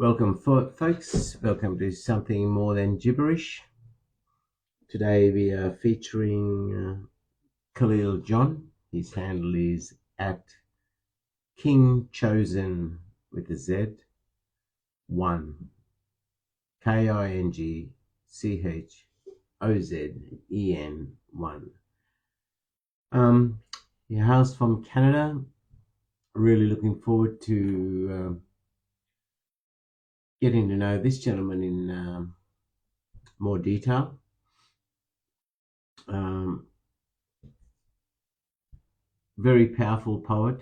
Welcome, folks. Welcome to Something More Than Gibberish. Today we are featuring Kaleel John. His handle is at King Chosen with a Z 1. KINGCHOZEN 1. He hails from Canada. Really looking forward to getting to know this gentleman in more detail. Very powerful poet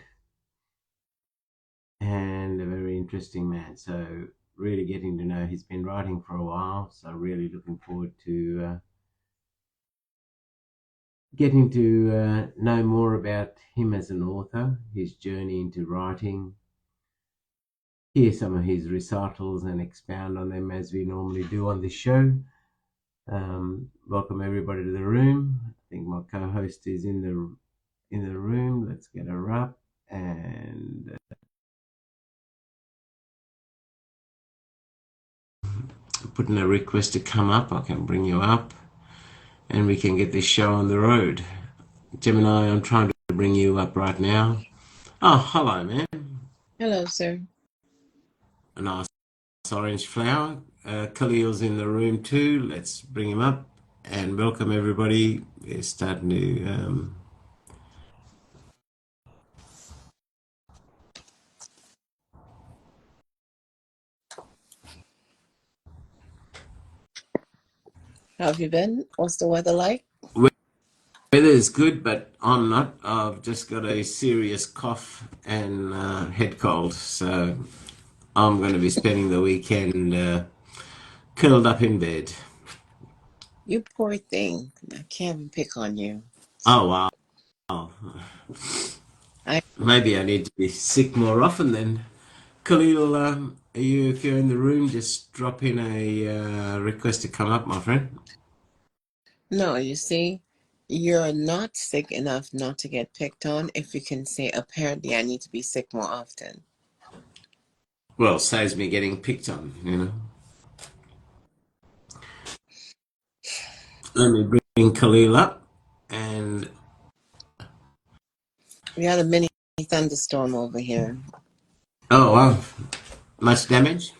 and a very interesting man. So really getting to know, he's been writing for a while. So really looking forward to getting to know more about him as an author, his journey into writing, hear some of his recitals and expound on them as we normally do on this show. Welcome everybody to the room. I think my co-host is in the room. Let's get her up and put in a request to come up. I can bring you up and we can get this show on the road. Gemini, I'm trying to bring you up right now. Oh, hello, man. Hello, sir. A nice orange flower. Kaleel's in the room too. Let's bring him up and welcome everybody. We're starting to How have you been? What's the weather like? weather is good, but I'm not. I've just got a serious cough and head cold, so I'm going to be spending the weekend curled up in bed. You poor thing. I can't even pick on you. Oh, wow. I Maybe I need to be sick more often then. Kaleel, if you're in the room, just drop in a request to come up, my friend. No, you see, you're not sick enough not to get picked on if you can say, apparently I need to be sick more often. Well, saves me getting picked on, you know. Let me bring Kaleel up and We had a mini thunderstorm over here. oh wow, much damage.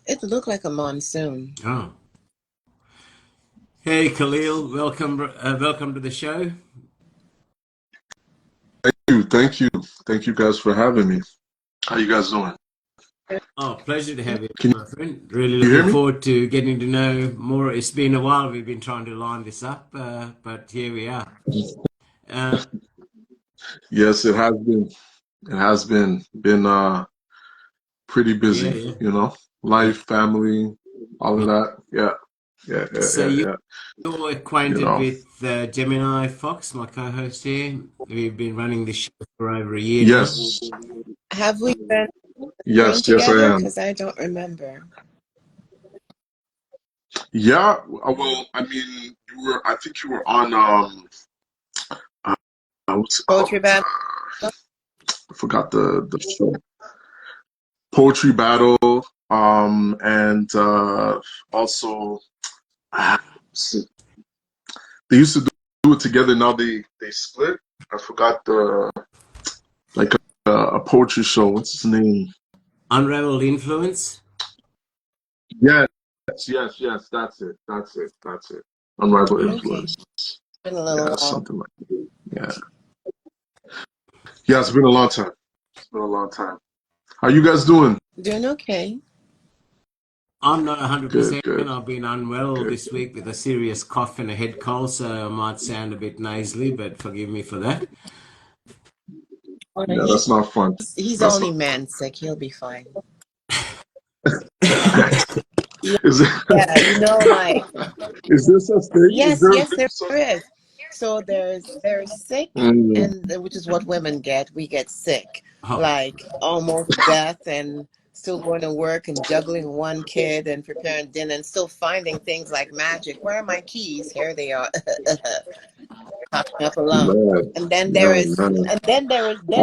It looked like a monsoon. Oh, hey Kaleel, welcome to the show. Thank you guys for having me. How you guys doing? Oh, pleasure to have you, Can my friend. Really you hear looking me? forward to getting to know more. It's been a while. We've been trying to line this up, but here we are. Uh, Yes, it has been. It has been pretty yeah, busy, yeah, you know. yeah. Life, family, all of Yeah. that. Yeah, yeah, yeah, So yeah, you're yeah. You acquainted know. with Gemini Fox, my co-host here. We've been running this show for over a year now. Yes, Have we been yes, I together? am. Because I don't remember. Yeah. Well, I mean, I think you were on uh, what's it Poetry called? battle? I forgot the show. Poetry battle. And also. They used to do it together. Now they split. I forgot the like a poetry show. What's his name? Unraveled Influence. Yes, yes. That's it. Unrivaled Yeah. Okay. Influence. Been a Yeah, little while. something like that. Yeah. It's been a long time. It's been a long time. How you guys doing? Doing okay. I'm not Good, 100%. good, I've been unwell good. this week with a serious cough and a head cold, so I might sound a bit nasally, but forgive me for that. Well, Yeah, that's not fun. he's That's only not. man sick. He'll be fine. Is it? Yeah, like Is there such thing? Is yes, there yes, really there such? is. So there's sick, Mm, and which is what women get. We get sick, Oh, like almost death, and still going to work and juggling one kid and preparing dinner and still finding things like magic. Where are my keys? Here they are. Popping up alone. Man, And then there man, is man.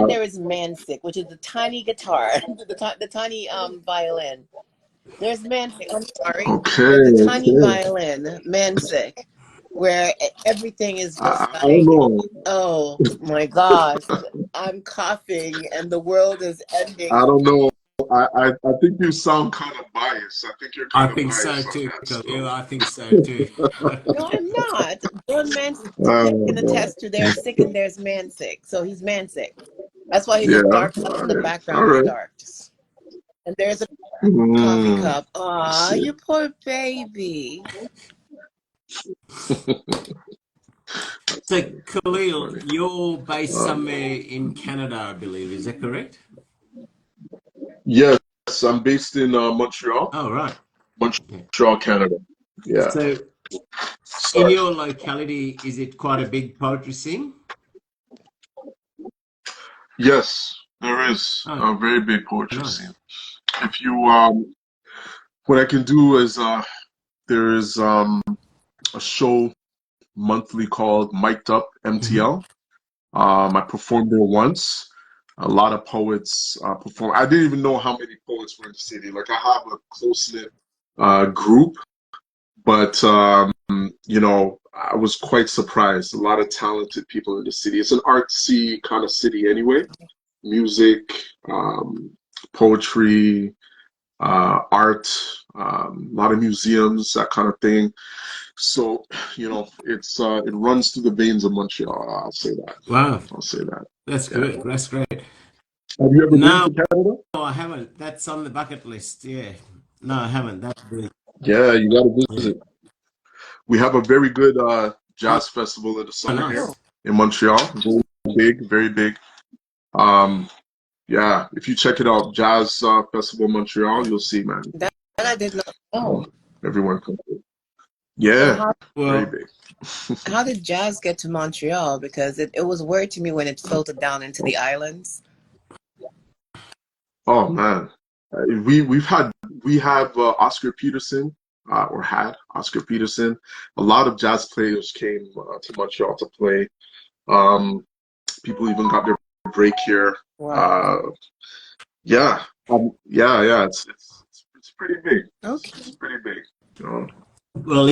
there is Mansick, which is the tiny guitar, the tiny violin. There's Mansick. I'm sorry. Okay, There's the tiny okay. violin, Mansick, where everything is just I don't like, know. oh my gosh, I'm coughing and the world is I ending. don't know. I think you sound kind of biased. I think you're I kind of think so biased on too, that Kaleel. still. I think so too. No, I'm not. John Mansick Oh can man. attest to there's sick and there's Mansick. So he's Mansick. That's why his Yeah. dark All colors in the right. All background are right. dark. And there's a coffee Mm, cup. I Aw, see. you poor baby. So, That's Kaleel, funny. you're based Um, somewhere in Canada, I believe. Is that correct? yes, I'm based in Montreal, Oh, right. Okay. Montreal, Canada. Yeah. So, in Sorry. your locality, is it quite a big poetry scene? Yes, there is Oh, a very big poetry nice. scene. If you what I can do is there is a show monthly called Mic'd Up Hmm. MTL. I performed there once. A lot of poets perform. I didn't even know how many poets were in the city. Like I have a close knit group, but I was quite surprised. A lot of talented people in the city. It's an artsy kind of city anyway. Music, poetry, art, a lot of museums, that kind of thing. So, it runs through the veins of Montreal. I'll say that. Wow, I'll say that. that's Yeah. good. That's great. Have you ever been No, to Canada? I haven't. That's on the bucket list. Yeah. No, I haven't. That's good. Yeah, you got to Yeah. visit. We have a very good Oh, jazz festival in the summer here Oh, nice. in Montreal. Very big, very big. Um, yeah, if you check it out, Jazz Festival Montreal, you'll see, man. that I did not You know. know, everyone comes. So Yeah, very Well, big. how did jazz get to Montreal? Because it was weird to me when it filtered down into the islands. Oh man, we have Oscar Peterson, or had Oscar Peterson. A lot of jazz players came to Montreal to play. Um, People even got their break here. Wow. Uh, yeah, yeah. It's pretty big. Okay. It's pretty big. You know? well,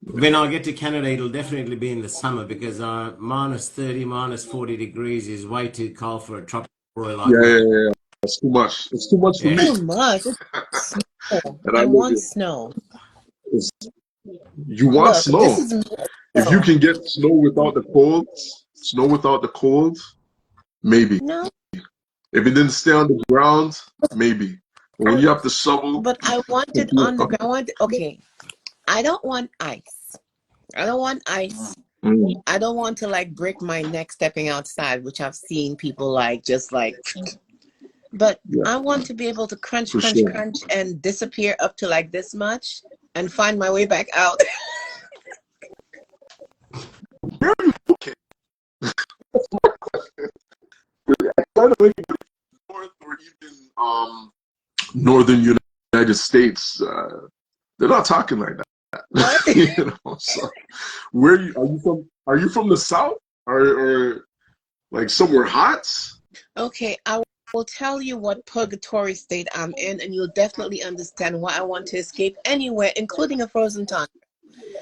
when I get to Canada, it'll definitely be in the summer because minus 30, minus 40 degrees is way too cold for a tropical boy like Yeah, me. yeah, yeah. It's too much. It's too much for Yeah. me. Too much. It's snow. And I I live want here. snow. It's, you want Look, this snow. is If you snow. can get snow without the cold, maybe. No, If it didn't stay on the ground, maybe. But when I, you have to shovel, but I want it on the ground. Okay, I don't want ice. I don't want ice. mm, I don't want to like break my neck stepping outside, which I've seen people like just like. But yeah, I want to be able to crunch, for crunch, sure. crunch and disappear up to like this much and find my way back out. Okay. Try to make it north or even northern United States. They're not talking like that. What? So are you from the south or like somewhere hot? Okay, I will tell you what purgatory state I'm in, and you'll definitely understand why I want to escape anywhere, including a frozen tundra.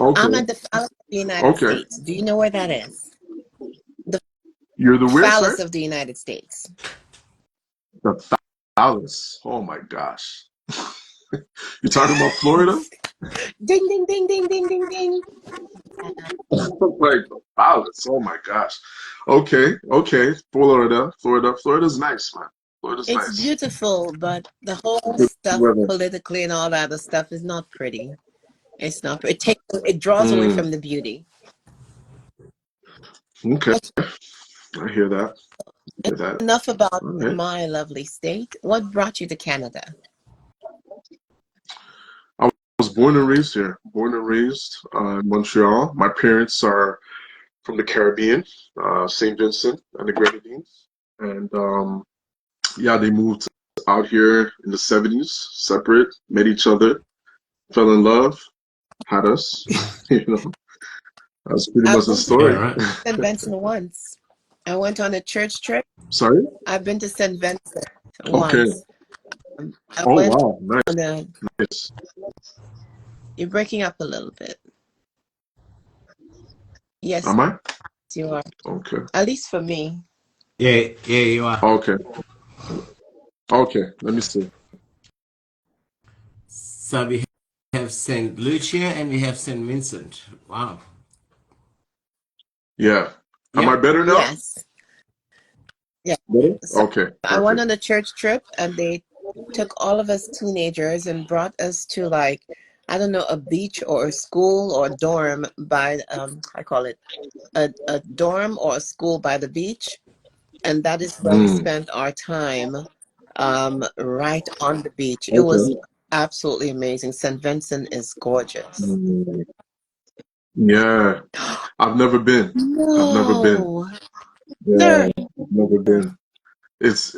I'm Okay, at the phallus of the United okay. States. Do you know where that is? The You're the where, phallus sir? of the United States. The Dallas. Oh my gosh. You talking about Florida? Ding, ding, ding, ding, ding, ding, ding. Like Dallas. Oh my gosh. Okay, okay. Florida's nice, man. Florida's It's nice. beautiful, but the whole Good stuff weather. politically and all that other stuff is not pretty. It's not. It draws away Mm, from the beauty. okay, But I hear that. I hear that. enough about All right. my lovely state. What brought you to Canada? I was born and raised here. Born and raised in Montreal. My parents are from the Caribbean, St. Vincent and the Grenadines, and yeah, they moved out here in the '70s, separate, met each other, fell in love, had us, you know. That's pretty I've much the been to Yeah, story. right. St. Vincent once. I went on a church trip. Sorry? I've been to St. Vincent Okay. once. I Oh, went wow. Nice. on a. Nice. You're breaking up a little bit. Yes, Am I? you are. Okay. At least for me. Yeah, yeah, you are. Okay. Okay. Let me see. So we have St. Lucia and we have St. Vincent. Wow. Yeah. Am I Yeah. better now? Yes. Yeah. Better? So Okay. I went Perfect. on a church trip and they took all of us teenagers and brought us to like, I don't know, a beach or a school or a dorm by I call it a dorm or a school by the beach. And that is where we Mm. spent our time right on the beach. It was Okay. absolutely amazing. St. Vincent is gorgeous. Mm. Yeah. I've never been. I've never been. No, Yeah. sir. I've never been. It's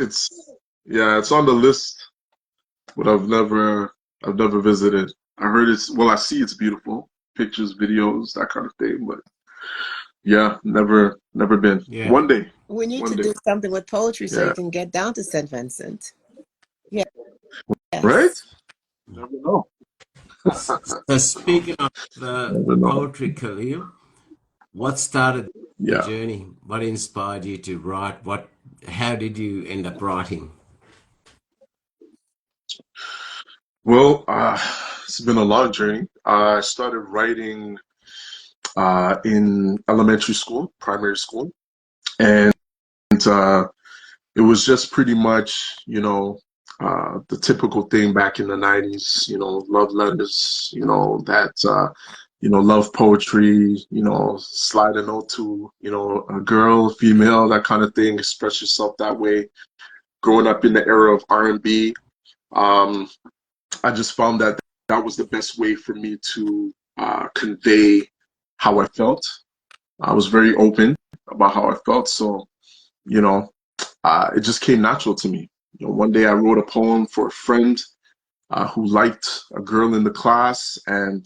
yeah, it's on the list, but I've never visited. I heard I see it's beautiful. Pictures, videos, that kind of thing, but yeah, never been. Yeah. One day. We need One to day. do something with poetry so you Yeah. can get down to St. Vincent. Right? Yes. Never know. So speaking of the Never know. poetry, Kaleel, what started the Yeah. journey? What inspired you to write? How did you end up writing? Well, it's been a long journey. I started writing in elementary school, primary school, and uh, it was just pretty much, the typical thing back in the 90s, love letters, love poetry, slide a note to, a girl, female, that kind of thing, express yourself that way. Growing up in the era of R&B, um, I just found that that was the best way for me to convey how I felt. I was very open about how I felt, so you know, it just came natural to me. One day I wrote a poem for a friend who liked a girl in the class, and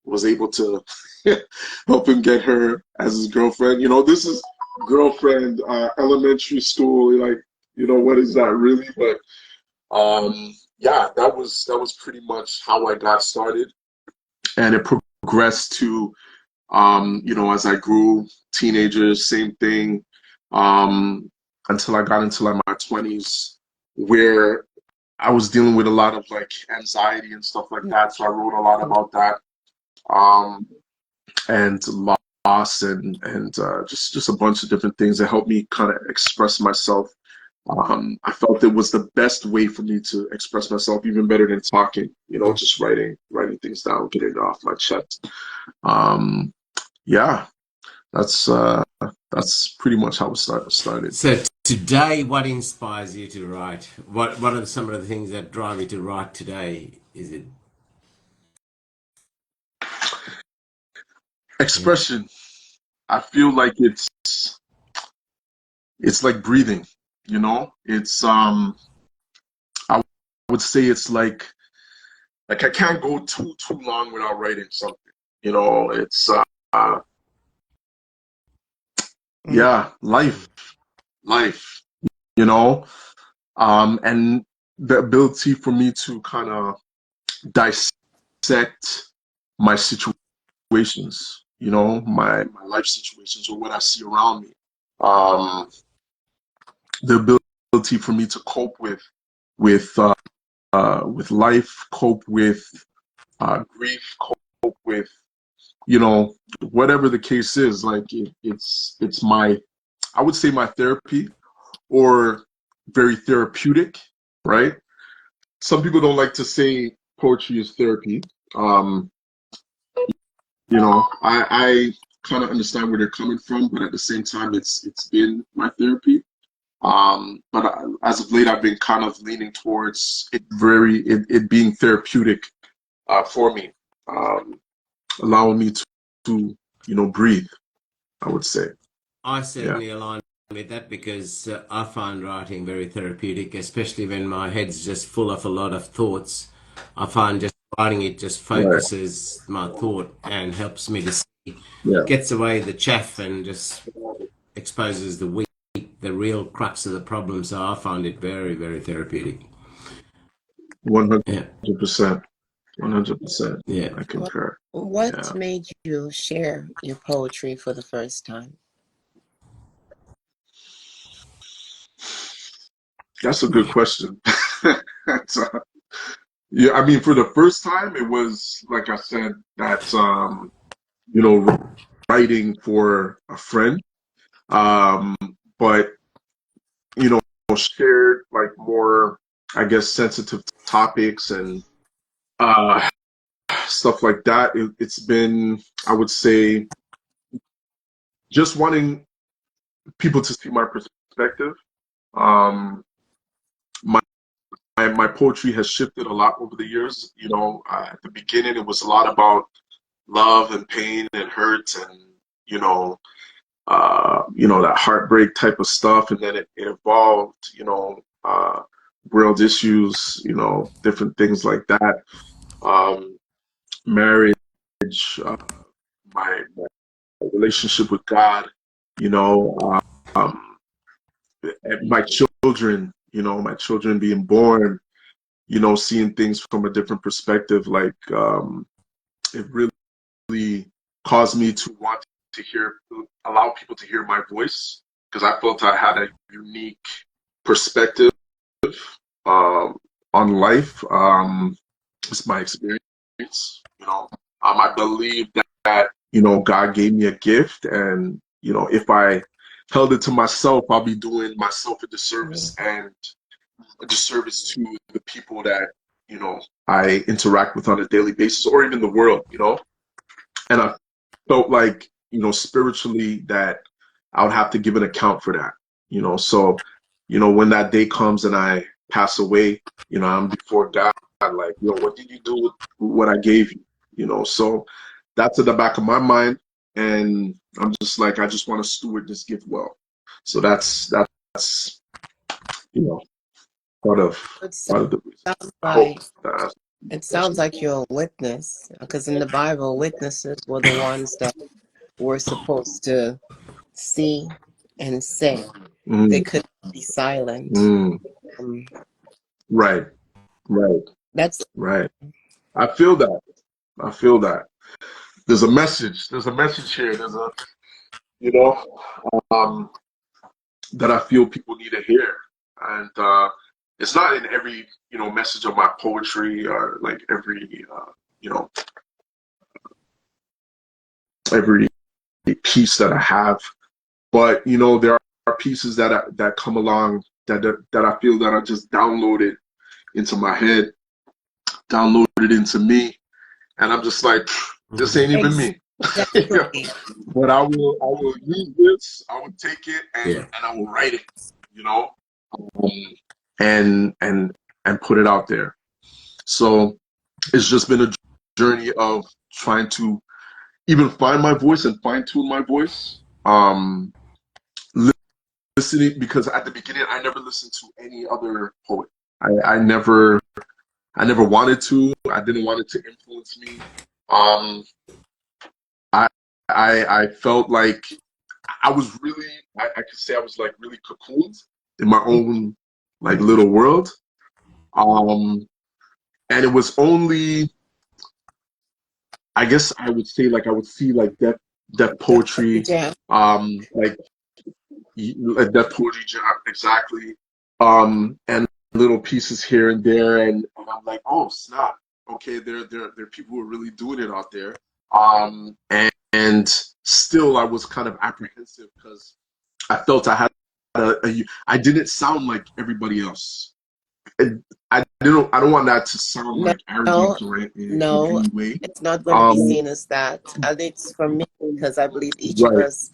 was able to help him get her as his girlfriend. This is girlfriend, elementary school. Like, what is that really? But yeah, that was pretty much how I got started, and it progressed to as I grew, teenagers, same thing, um, until I got into like my 20s, where I was dealing with a lot of like anxiety and stuff like that. So I wrote a lot about that, um, and loss and just a bunch of different things that helped me kind of express myself. I felt it was the best way for me to express myself, even better than talking. Just writing things down, getting it off my chest. Um, yeah, that's pretty much how it started. So today, what inspires you to write? What are some of the things that drive you to write today? Is it yeah. Expression. I feel like it's like breathing. It's I would say it's like I can't go too long without writing something. It's yeah, life. You know, and the ability for me to kind of dissect my situations, my life situations or what I see around me. The ability for me to cope with life, cope with grief, cope with whatever the case is. Like it's my, I would say, my therapy, or very therapeutic, right? Some people don't like to say poetry is therapy. Um, I kind of understand where they're coming from, but at the same time, it's been my therapy. But as of late, I've been kind of leaning towards it being therapeutic for me, um, allowing me to breathe, I would say. I Yeah. certainly align with that because I find writing very therapeutic, especially when my head's just full of a lot of thoughts. I find just writing it just Right. focuses my thought and helps me to see Yeah. gets away the chaff and just exposes the wheat, the real crux of the problem. So I find it very, very therapeutic. 100%. 100%. Yeah. I concur. What Yeah. made you share your poetry for the first time? That's a good question. So, yeah, I mean, for the first time, it was like I said that you know, writing for a friend, um, but you know, shared like more, I guess, sensitive topics and uh, stuff like that. It's been, I would say, just wanting people to see my perspective. Um, my my poetry has shifted a lot over the years. You know, at the beginning, it was a lot about love and pain and hurt and that heartbreak type of stuff, and then it evolved, world issues, different things like that, marriage, my relationship with God, you know, and my children, my children being born, seeing things from a different perspective, like it really caused me to want to allow people to hear my voice, because I felt I had a unique perspective on life. It's my experience. I believe that God gave me a gift, and if I held it to myself, I'll be doing myself a disservice and a disservice to the people that I interact with on a daily basis, or even the world. And I felt like spiritually that I would have to give an account for that. So when that day comes and I pass away, I'm before God, like, what did you do with what I gave you? So that's at the back of my mind, and I'm just like, I just want to steward this gift well. So that's part of the reason. It sounds like you're a witness, because in the Bible, witnesses were the ones that were supposed to see and say. They couldn't be silent. Right. That's right. I feel that. There's a message. There's a message here. There's a, that I feel people need to hear. And it's not in every, message of my poetry, or like every, every piece that I have. But, there are pieces that come along that I feel that are just downloaded into my head, downloaded into me. And I'm just like, this ain't even me. But I will use this. I will take it and I will write it, and put it out there. So it's just been a journey of trying to even find my voice and fine tune my voice. Listening, because at the beginning I never listened to any other poet. I never wanted to. I didn't want it to influence me. I felt like I was really, I could say I was like really cocooned in my own like little world. And it was only, I guess I would say, like I would see like that poetry, like that poetry jam, exactly. And little pieces here and there, and I'm like, oh snap, okay, there are people who are really doing it out there. And still I was kind of apprehensive, because I felt I had I didn't sound like everybody else. And I don't want that to sound like arrogant or in any way. It's not going to be seen as that. And it's for me, because I believe each of us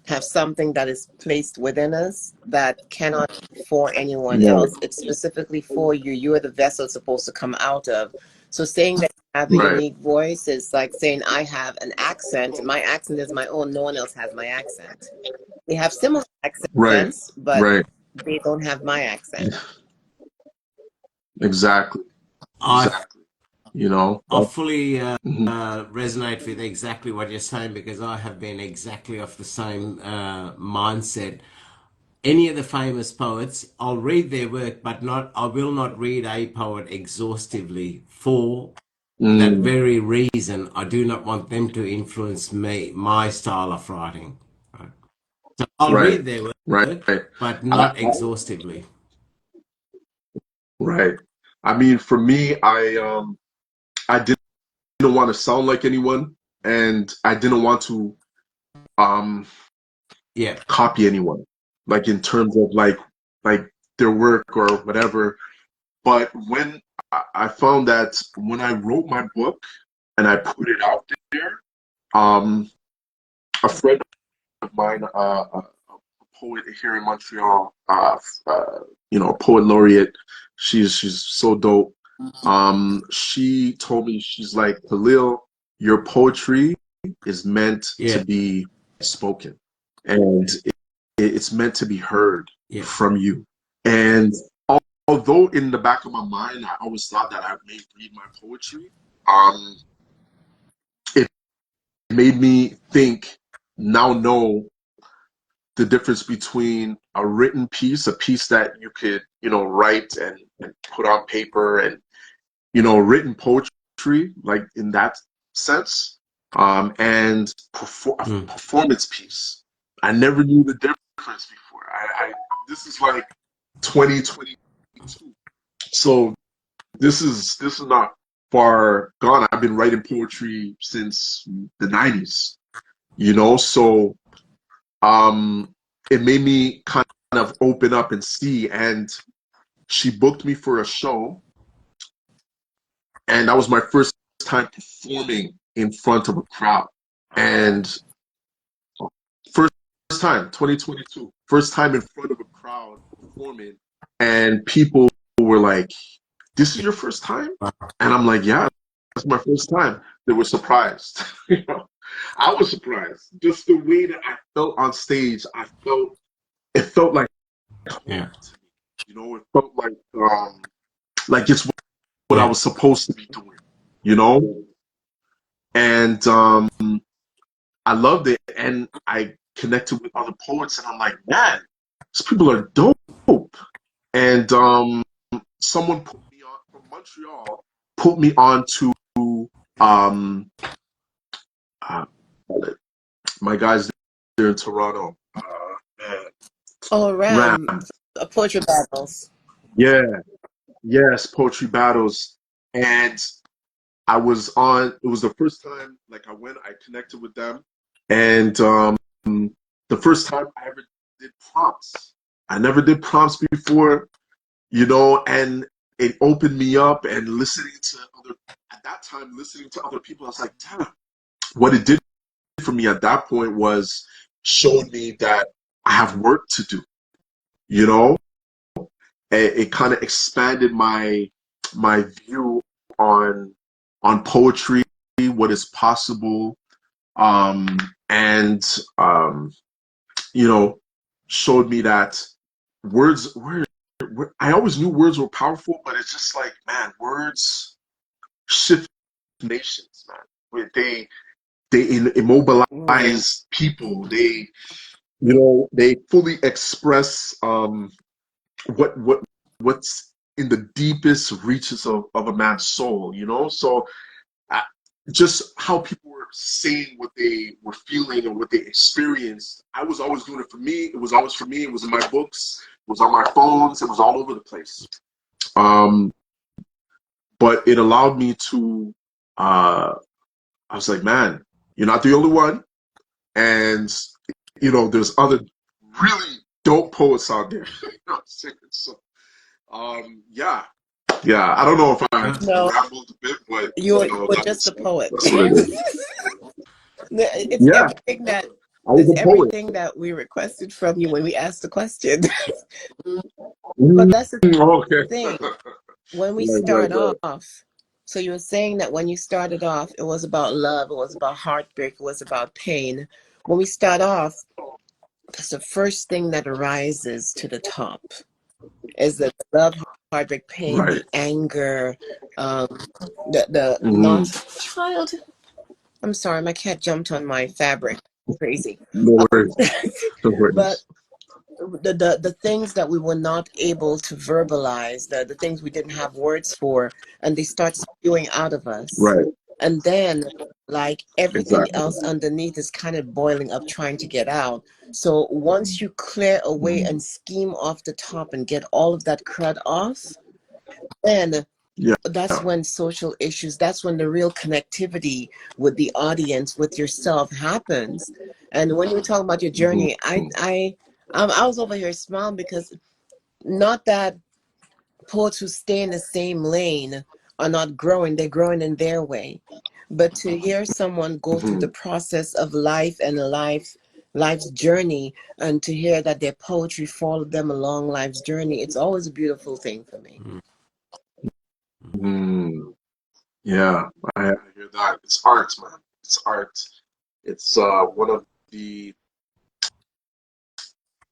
have something that is placed within us that cannot be for anyone else. It's specifically for you. You are the vessel supposed to come out of. So saying that you have a unique voice is like saying I have an accent. My accent is my own. No one else has my accent. We have similar accents, but they don't have my accent. Exactly. You know. I fully Mhm. resonate with exactly what you're saying, because I have been exactly of the same mindset. Any of the famous poets, I'll read their work, but I will not read a poet exhaustively for that Mm, very reason. I do not want them to influence my style of writing. Right? So I'll right, read their right, work, right. but I, not exhaustively. right. I mean, for me, I didn't want to sound like anyone, and I didn't want to um Yeah, copy anyone, like in terms of like their work or whatever. But when I found that when I wrote my book and I put it out there, um, a friend of mine, a poet here in Montreal, a poet laureate. She's so dope. She told me, she's like, Kaleel, your poetry is meant to yeah, be spoken, and it's meant to be heard yeah, from you. And although in the back of my mind, I always thought that I may read my poetry, um, it made me think, now know the difference between a written piece, a piece that you could, write and put on paper, and, written poetry, like in that sense, and a mm, performance piece. I never knew the difference before. This is like 2022. So this is not far gone. I've been writing poetry since the 90s, so um, it made me kind of open up and see. And she booked me for a show, and that was my first time performing in front of a crowd. And first time, 2022, first time in front of a crowd performing, and people were like, "This is your first time?" And I'm like, "Yeah, that's my first time." They were surprised. I was surprised. Just the way that I felt on stage, it felt like yeah, home to me. It felt like it's what I yeah. was supposed to be doing, you know? And I loved it. And I connected with other poets, and I'm like, man, these people are dope. And someone put me on from Montreal, put me on to um uh, my guys there in Toronto. Oh, Ram, Ram. poetry battles. Yeah, yes, poetry battles. And it was the first time, like, I connected with them. And the first time I ever did prompts. I never did prompts before, and it opened me up. And at that time, listening to other people, I was like, damn, what it did for me at that point was showing me that I have work to do, you know? It kind of expanded my view on poetry, what is possible, um, and um, you know, showed me that words. I always knew words were powerful, but it's just like, man, words shift nations, man. They Yeah. immobilize people. They fully express what's in the deepest reaches of a man's soul. So uh, just how people were saying what they were feeling and what they experienced. I was always doing it for me. It was always for me. It was in my books. It was on my phones. It was all over the place. Um, but it allowed me to. I was like, man, you're not the only one, and there's other really dope poets out there. So, yeah, yeah. I don't know if I Uh, No, rambled a bit, but you were just a poet. that's what it is. It's Yeah, everything that I was it's a poet. everything that we requested from you when we asked the question. But Mm, that's the okay. thing. When we Right, start right. off, so you were saying that when you started off, it was about love, it was about heartbreak, it was about pain. When we start off, that's the first thing that rises to the top is the love, heartbreak, pain, Right. the anger, the Mm-hmm. not child. I'm sorry, my cat jumped on my fabric. Crazy. No worries. No But worries. the things that we were not able to verbalize, the things we didn't have words for, and they start spewing out of us. Right. And then, like, everything Exactly. else underneath is kind of boiling up, trying to get out. So once you clear away Mm-hmm. and scheme off the top and get all of that crud off, then Yeah. that's when social issues, that's when the real connectivity with the audience, with yourself happens. And when you talk about your journey, Mm-hmm. I was over here smiling because not that poets who stay in the same lane are not growing, they're growing in their way. But to hear someone go through Mm-hmm. the process of life and life's journey, and to hear that their poetry followed them along life's journey, it's always a beautiful thing for me. Mm-hmm. Yeah, I hear that. It's art, man. It's art. It's one of the,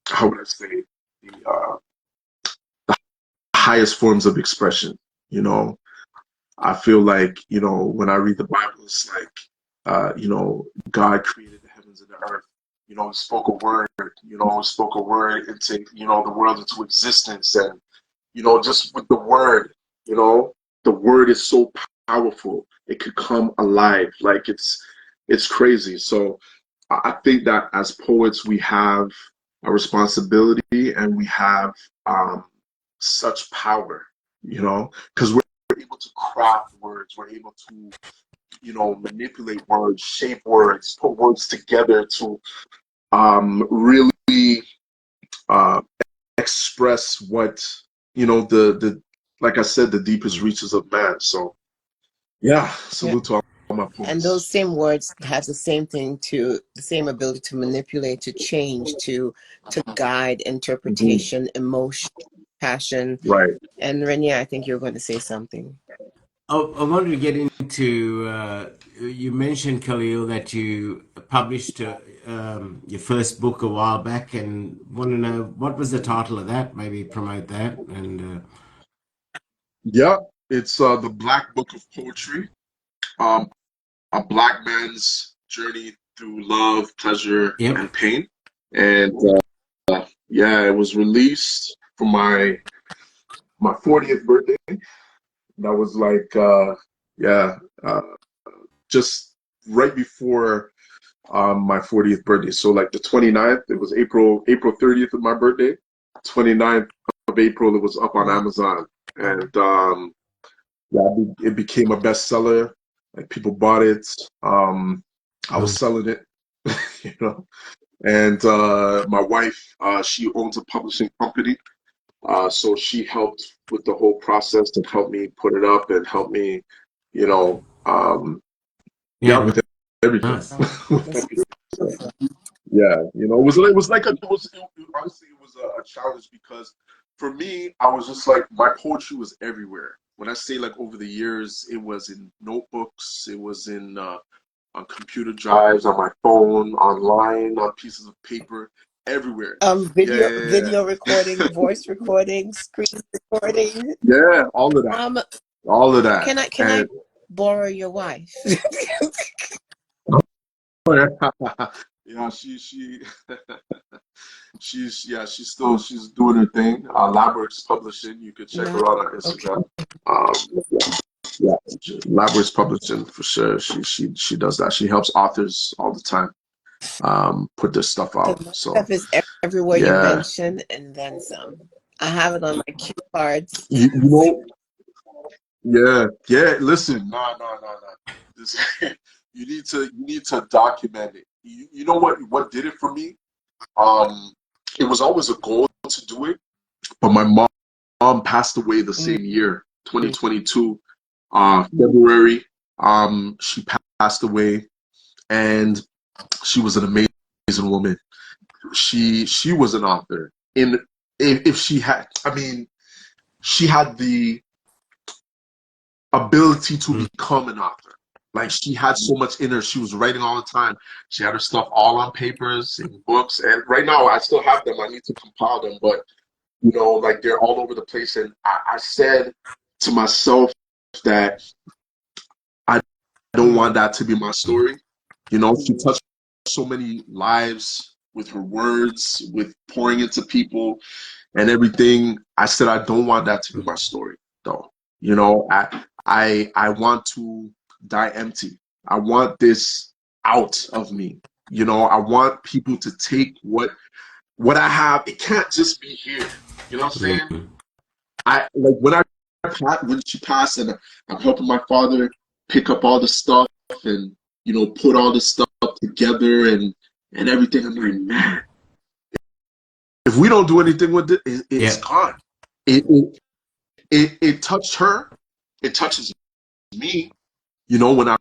how would I say, the highest forms of expression. You know, I feel like, when I read the Bible, it's like, God created the heavens and the earth. He spoke a word, spoke a word into, the world into existence. And, just with the word, you know, the word is so powerful. It could come alive. Like it's crazy. So I think that as poets, we have a responsibility and we have such power, because we're able to craft words, we're able to, manipulate words, shape words, put words together to really uh, express what, the like I said, the deepest reaches of man. So yeah, Yeah. salute to all my And those poets. same words have the same ability to manipulate, to change, to guide Hmm. interpretation, emotion, passion. Right. And Renia, I think you're going to say something. I wanted to get into. You mentioned, Kaleel, that you published your first book a while back, and want to know what was the title of that. Maybe promote that. And Yeah, it's the Black Book of Poetry, um, a black man's journey through love, pleasure, yep. and pain. And yeah, it was released for my 40th birthday. That was like yeah, uh, just right before my 40th birthday. So like the 29th, it was April 30th of my birthday. 29th of April, it was up on Wow. Amazon, and yeah, it became a bestseller. Like people bought it. I was selling it, you know. And my wife, she owns a publishing company, so she helped with the whole process and helped me put it up and helped me, you know, yeah, Yeah. with everything. Nice. Oh, that's So, beautiful. yeah, it was like honestly it was a challenge because for me, I was just like my poetry was everywhere. When I say like over the years, it was in notebooks, it was in on computer drives, on my phone, online, on pieces of paper, everywhere. Yeah, Video, yeah, video recording, voice recording, screen recording. yeah, yeah, all of that, Um, all of that, can I and borrow your wife? yeah, she's doing her thing. Labyrinth's Publishing. You could check No. her out on Okay. Instagram. Yeah, Labyrinth's Publishing for sure. She does that. She helps authors all the time put their stuff So out. my So stuff is everywhere you yeah, mentioned, and then some. I have it on my cue cards. you know, yeah. Listen, nah. This, you need to document it. You know what did it for me? It was always a goal to do it, but my mom passed away the Mm. same year, 2022, February. She passed away, and she was an amazing woman. She was an author. If she had, I mean, she had the ability to become an author. Like she had so much in her. She was writing all the time. She had her stuff all on papers and books. And right now, I still have them. I need to compile them, but You know, like they're all over the place. And I said to myself that I don't want that to be my story. You know, she touched so many lives with her words, with pouring into people and everything. I said I don't want that to be my story, though. You know, I want to die empty. I want this out of me. You know, I want people to take what I have. It can't just be here. You know what I'm saying? I like when she passed, and I'm helping my father pick up all the stuff and you know put all the stuff together and everything. I'm like, man, if we don't do anything with it, it's gone. It touched her. It touches me. You know, when I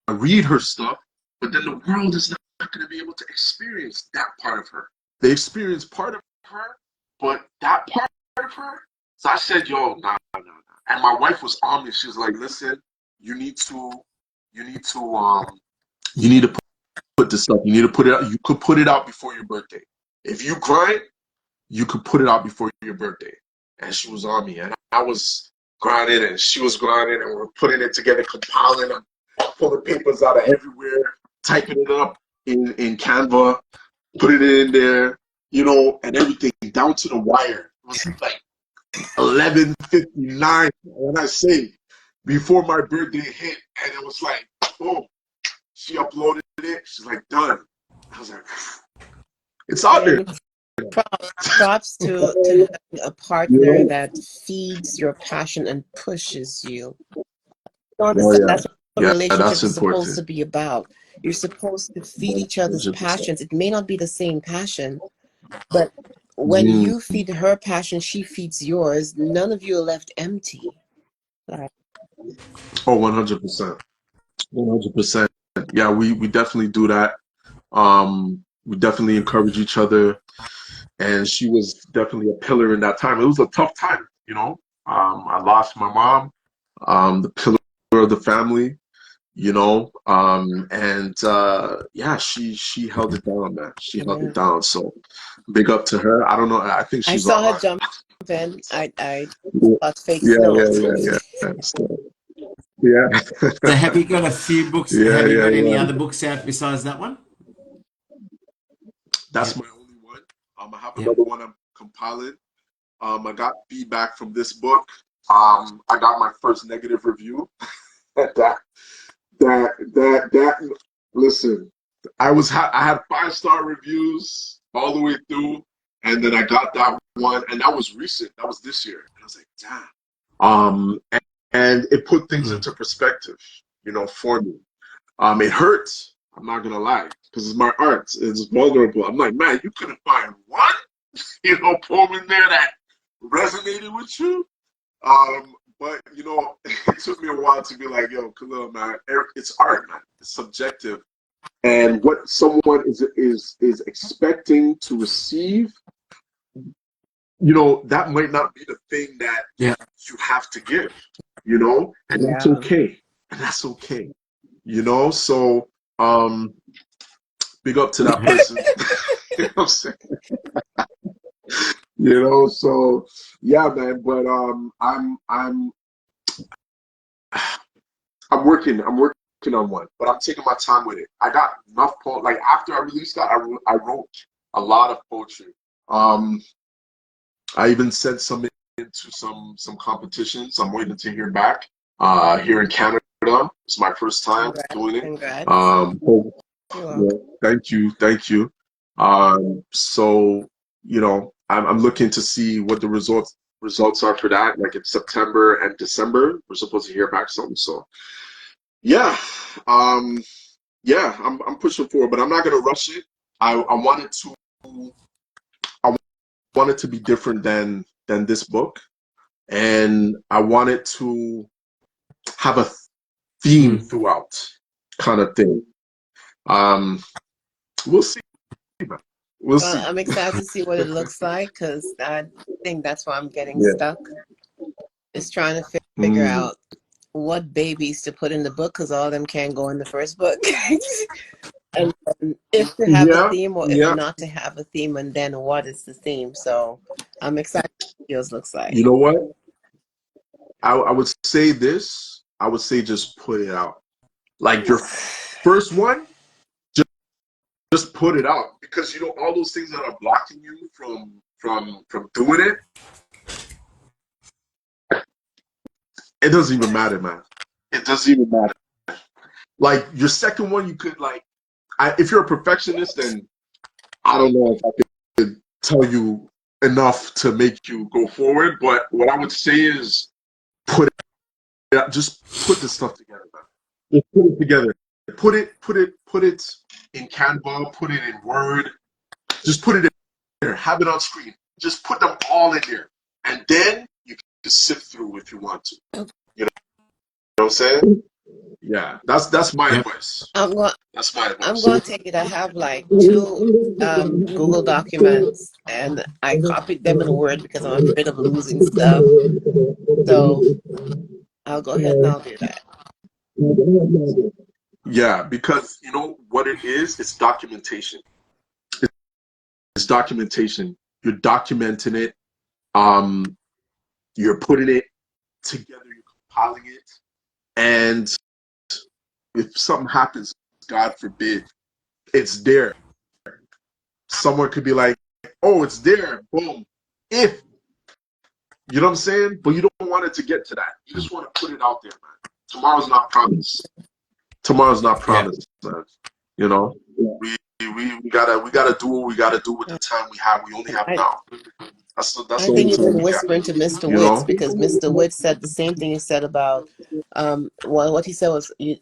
read her stuff, but then the world is not going to be able to experience that part of her. They experience part of her, but that part of her. So I said, yo, nah. And my wife was on me. She was like, listen, you need to put this up. You need to put it out. You could put it out before your birthday. If you grind, you could put it out before your birthday. And she was on me. And I was grinding and she was grinding and we're putting it together, compiling them, pulling papers out of everywhere, typing it up in Canva, putting it in there, you know, and everything down to the wire. It was like 11:59 when I say before my birthday hit, and it was like, oh, she uploaded it. She's like, done. I was like, it's out there. Props to having a partner that feeds your passion and pushes you. That's what relationships is supposed to be about. You're supposed to feed each other's passions. It may not be the same passion, but when you feed her passion, she feeds yours. None of you are left empty. Oh, 100%. 100%. Yeah, we definitely do that. We definitely encourage each other. And she was definitely a pillar in that time. It was a tough time, you know. I lost my mom, the pillar of the family, you know. Yeah, she held it down, man. She held it down. So big up to her. I don't know. I think she's I saw her jump in. I thought fake yeah. snow. Yeah. So have you got a few books? Have you got any other books out besides that one? That's my only one. I have another one I'm compiling. I got feedback from this book. I got my first negative review. that listen, I had 5-star reviews all the way through, and then I got that one, and that was recent. That was this year. And I was like, damn. And it put things into perspective, you know, for me. It hurts. I'm not gonna lie, because it's my art. It's vulnerable. I'm like, man, you couldn't find one, you know, poem in there that resonated with you. But you know, it took me a while to be like, yo, Kaleel, man, it's art, man. It's subjective, and what someone is expecting to receive, you know, that might not be the thing that you have to give, you know, and that's okay, you know. So, big up to that person. You know what I'm saying? You know, so yeah, man. But I'm working on one, but I'm taking my time with it. I got enough poetry. Like after I released that, I wrote a lot of poetry. I even sent some into some competitions. I'm waiting to hear back. Here in Canada, it's my first time doing it. Congrats. Yeah, thank you. So you know, I'm looking to see what the results are for that. Like in September and December, we're supposed to hear back something. So yeah, I'm pushing forward, but I'm not gonna rush it. I want it to be different than this book, and I want it to have a theme throughout, kind of thing. We'll see. We'll see. I'm excited to see what it looks like, because I think that's why I'm getting stuck. Is trying to figure out what babies to put in the book, because all of them can't go in the first book. And if to have a theme or if not to have a theme, and then what is the theme. So I'm excited yours looks like. You know what? I would say this. I would say just put it out. Like your first one, just put it out, because you know all those things that are blocking you from doing it. It doesn't even matter, man. It doesn't even matter. Like your second one, you could like, if you're a perfectionist, then I don't know if I could tell you enough to make you go forward. But what I would say is put it out. Just put this stuff together, man. Just put it together. Put it in Canva. Put it in Word. Just put it in there. Have it on screen. Just put them all in there, and then you can sift through if you want to. You know what I'm saying? Yeah, that's my advice. That's my advice. I'm going to take it. I have like 2 Google documents, and I copied them in Word because I'm afraid of losing stuff. So I'll go ahead and I'll do that. Yeah, because you know what it is? It's documentation. It's documentation. You're documenting it. You're putting it together. You're compiling it, and if something happens, God forbid, it's there. Someone could be like, "Oh, it's there." Boom. If you know what I'm saying, but you don't want it to get to that. You just want to put it out there, man. Tomorrow's not promised. Tomorrow's not promised, man. You know, we gotta do what we gotta do with the time we have. We only have now. That's I the only think you've time been we got. whispering to Mr. You Witts, know? because Mr. Witts said the same thing he said about well, what he said was he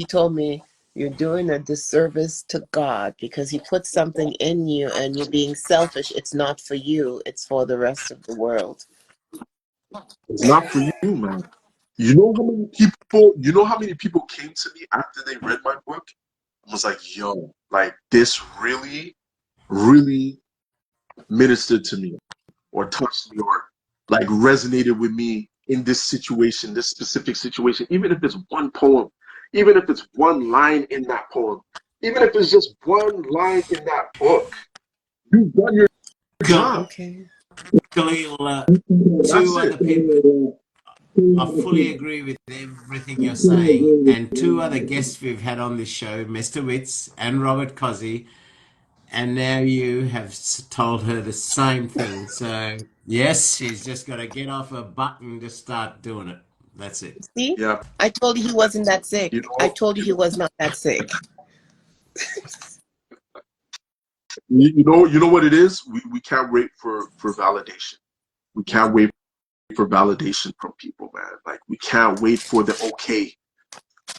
told me you're doing a disservice to God because he put something in you and you're being selfish. It's not for you, it's for the rest of the world. It's not for you, man. You know how many people? You know how many people came to me after they read my book? I was like, "Yo, like this really, really ministered to me, or touched me, or like resonated with me in this situation, this specific situation. Even if it's one poem, even if it's one line in that poem, even if it's just one line in that book, you've done your job. Okay. Kaleel, That's 2 other it. people. I fully agree with everything you're saying. And 2 other guests we've had on this show, Mr. Witts and Robert Cozzi, and now you have told her the same thing. So yes, she's just got to get off her butt and just start doing it. That's it. See? Yeah, I told you he wasn't that sick. you I know, told you he was not that sick. you know what it is. We can't wait for validation. We can't wait for validation from people, man. Like we can't wait for the okay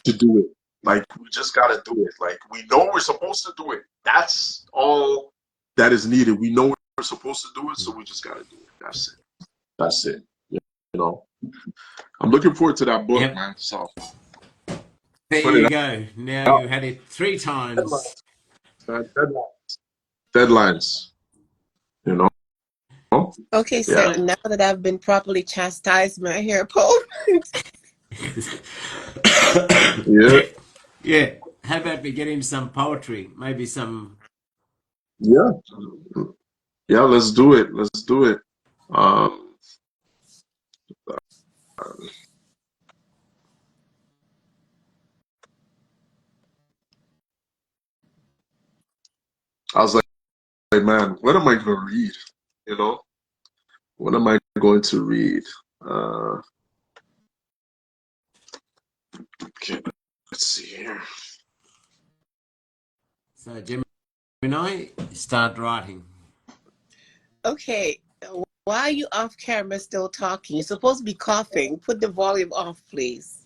to do it. Like we just gotta do it. Like we know we're supposed to do it. That's all that is needed. We know we're supposed to do it, so we just gotta do it. That's it. That's it. You know. I'm looking forward to that book, Yep. man. So There put you it go. Now out. you had it 3 times. Deadlines, man. Deadlines. You know? Okay, sir. Yeah. Now that I've been properly chastised, may I hear a poem? Yeah. Yeah. How about we get him some poetry? Maybe some. Yeah. Yeah, let's do it. Let's do it. Um I was like, man, what am I gonna read? You know? What am I going to read? Okay, let's see here. So Gemini, start writing. Okay. Why are you off camera still talking? You're supposed to be coughing. Put the volume off, please.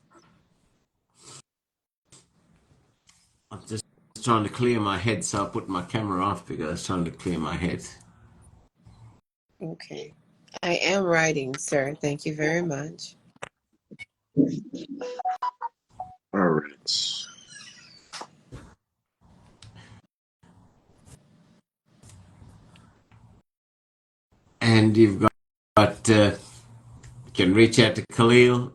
I'm just trying to clear my head, so I put my camera off because I was trying to clear my head. Okay. I am writing, sir. Thank you very much. All right. And you've got you can reach out to Kaleel,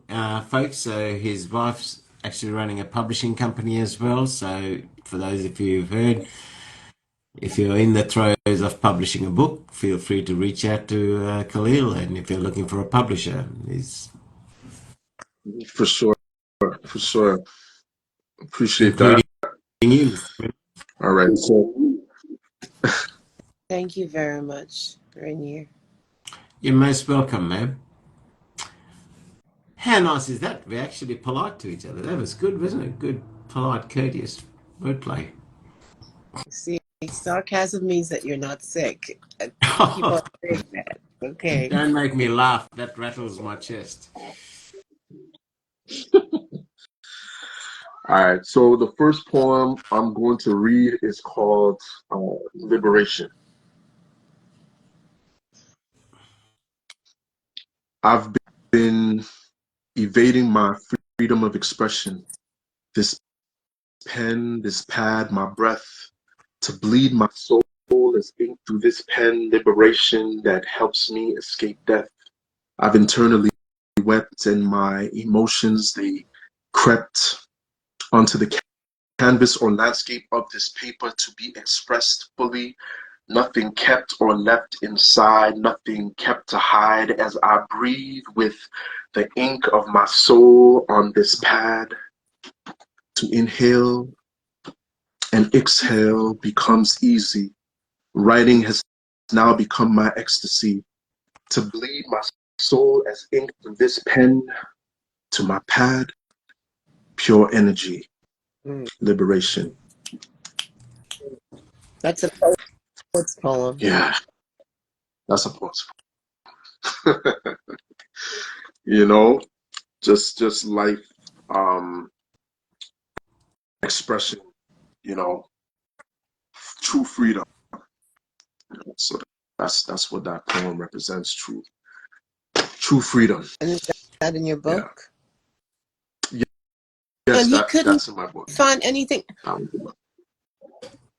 folks. So his wife's actually running a publishing company as well. So for those of you who've heard, if you're in the throes of publishing a book, feel free to reach out to Kaleel. And if you're looking for a publisher, he's For sure. For sure. Appreciate that. including you. All right. So Thank you very much, Rainier. You're most welcome, ma'am. How nice is that? We're actually polite to each other. That was good, wasn't it? Good, polite, courteous wordplay. See, sarcasm means that you're not sick. Keep on saying that. Okay. Don't make me laugh. That rattles my chest. all right. So the first poem I'm going to read is called Liberation. I've been evading my freedom of expression. This pen, this pad, my breath, to bleed my soul as ink through this pen, liberation that helps me escape death. I've internally wept and my emotions, they crept onto the canvas or landscape of this paper to be expressed fully. Nothing kept or left inside, nothing kept to hide as I breathe with the ink of my soul on this pad. To inhale and exhale becomes easy. Writing has now become my ecstasy. To bleed my soul as ink through this pen to my pad, pure energy, liberation. That's a poet's poem. Yeah, that's a poet's poem. You know, just life, expression, you know, true freedom. So that's what that poem represents, true freedom. And is that in your book? Yeah. Yes, And he couldn't that's in my book. find anything.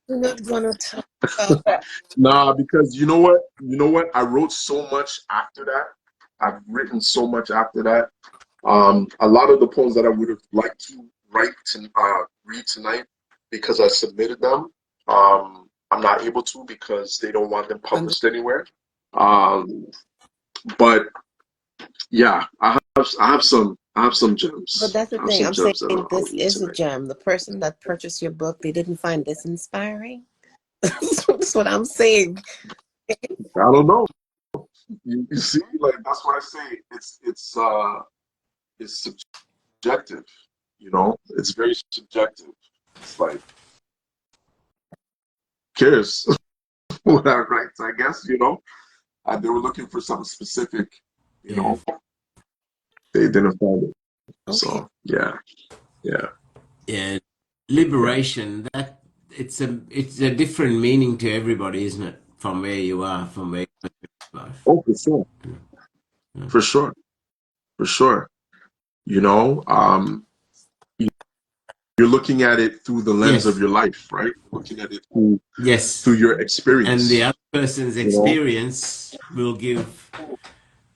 We're not gonna talk about that. Nah, because you know what? I wrote so much after that. I've written so much after that. A lot of the poems that I would have liked to write and read tonight, because I submitted them, I'm not able to because they don't want them published anywhere. But yeah, I have some gems. But that's the thing. I'm saying this is a gem. The person that purchased your book, they didn't find this inspiring. That's what I'm saying. I don't know. You see, like that's what I say. It's subjective. You know, it's very subjective. It's like, who cares what I write? I guess they were looking for something specific. You know, they didn't find it. Okay. So yeah. Liberation. That it's a different meaning to everybody, isn't it? From where you are, from where you are. Oh, for sure. Yeah. For sure. You know, you're looking at it through the lens of your life, right? You're looking at it through your experience. And the other person's experience will give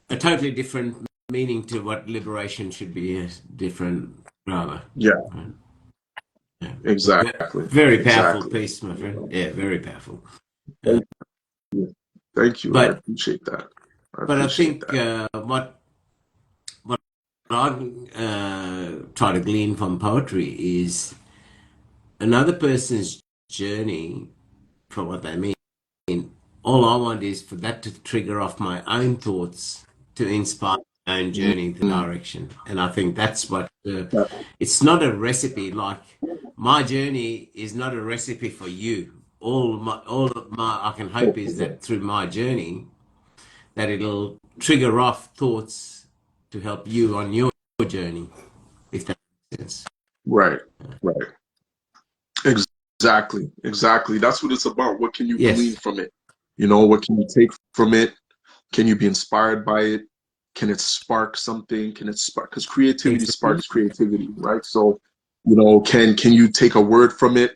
a totally different meaning to what liberation should be. A different, rather. Yeah. Exactly. Very powerful piece, my friend. Yeah, very powerful. Thank you. I appreciate that. I think what I try to glean from poetry is another person's journey for what they mean. All I want is for that to trigger off my own thoughts to inspire my own journey, the direction. And I think that's what it's not a recipe. Like my journey is not a recipe for you. All I can hope is that through my journey, that it'll trigger off thoughts to help you on your journey, if that makes sense. Right. Exactly. That's what it's about. What can you glean from it? You know, what can you take from it? Can you be inspired by it? Can it spark something? Because creativity sparks creativity, right? So, you know, can you take a word from it?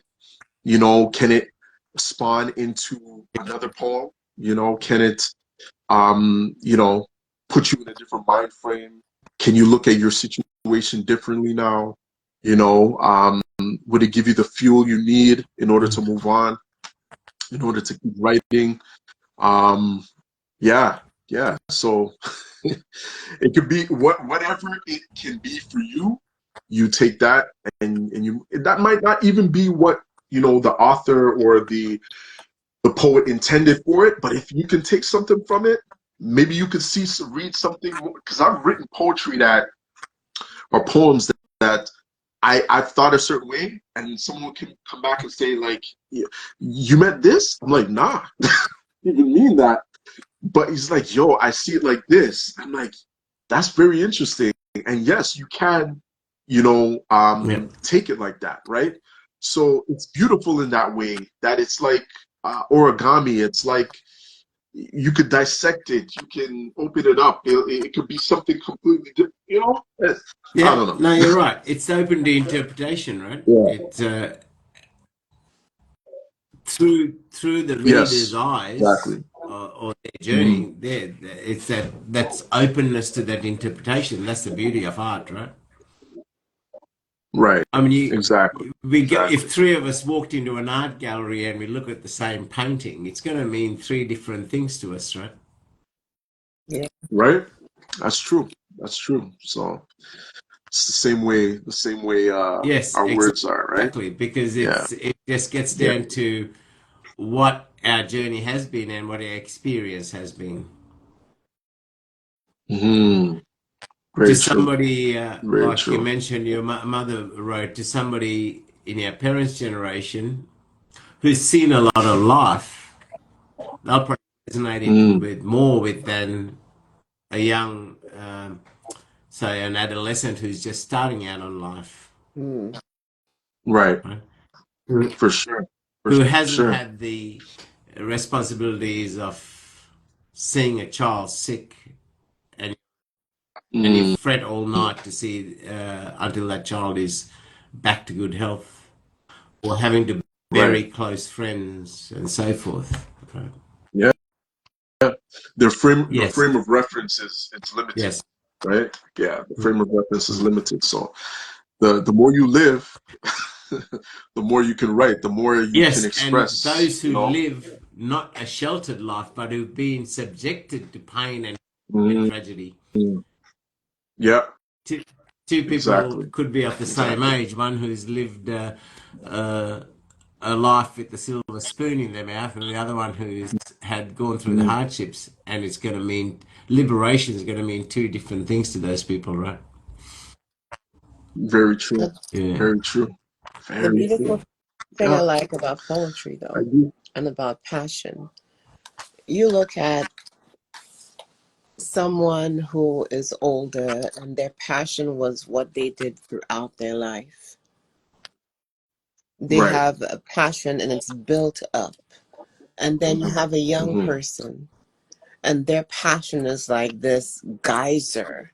You know, can it spawn into another poem? You know, can it put you in a different mind frame? Can you look at your situation differently now? You know, would it give you the fuel you need in order to move on? in order to keep writing. Um, yeah, yeah. So it could be whatever it can be for you. You take that, and you, that might not even be what, you know, the author or the poet intended for it, but if you can take something from it, maybe you could read something more. Because I've written poetry that, or poems that I've thought a certain way, and someone can come back and say like, you meant this? I'm like, nah, I didn't even mean that. But he's like, yo, I see it like this. I'm like, that's very interesting. And yes, you can, you know, Yeah. take it like that, right? So it's beautiful in that way, that it's like origami. It's like you could dissect it, you can open it up. It could be something completely different, you know? I Yeah, don't know. no, you're right. It's open to interpretation, right? Yeah. It's through the reader's Yes, eyes, exactly. or their Mhm. journey. There, it's that's openness to that interpretation. That's the beauty of art, right? Right. I mean, Exactly. we go, Exactly. if three of us walked into an art gallery and we look at the same painting, it's going to mean three different things to us, right? Yeah. Right? That's true. That's true. So it's the same way Yes, our words are, right? exactly, because Yeah. it just gets Yeah. down to what our journey has been and what our experience has been. Hmm. To Very true. somebody, Very like you true. mentioned, your mother wrote, to somebody in our parents' generation who's seen a lot of life, they'll probably resonate even Mm. with more with than a young, say, an adolescent who's just starting out on life, Hmm. Right. right? Who For sure. For who hasn't sure. had the responsibilities of seeing a child sick, and you Mm. fret all night to see until that child is back to good health, or having to Right. bury close friends and so forth. Right? Yeah. The Yes, frame of reference is, it's limited, yes. right? Yeah, the frame of reference is limited. So the more you live, the more you can write, the more you can Yes, and express, those you who know? live not a sheltered life, but who've been subjected to pain and Mm. tragedy. Yeah, Two, two people exactly. could be of the same Exactly. age. One who's lived uh, a life with the silver spoon in their mouth, and the other one who's had gone through the Mm. hardships. And it's going to mean liberation is going to mean two different things to those people, right? Very true. The, Yeah. Very true. the Very beautiful true. thing I Yeah, like about poetry, I though, do. and about passion, you look at someone who is older and their passion was what they did throughout their life. They Right. have a passion and it's built up. And then you have a young Hmm. person and their passion is like this geyser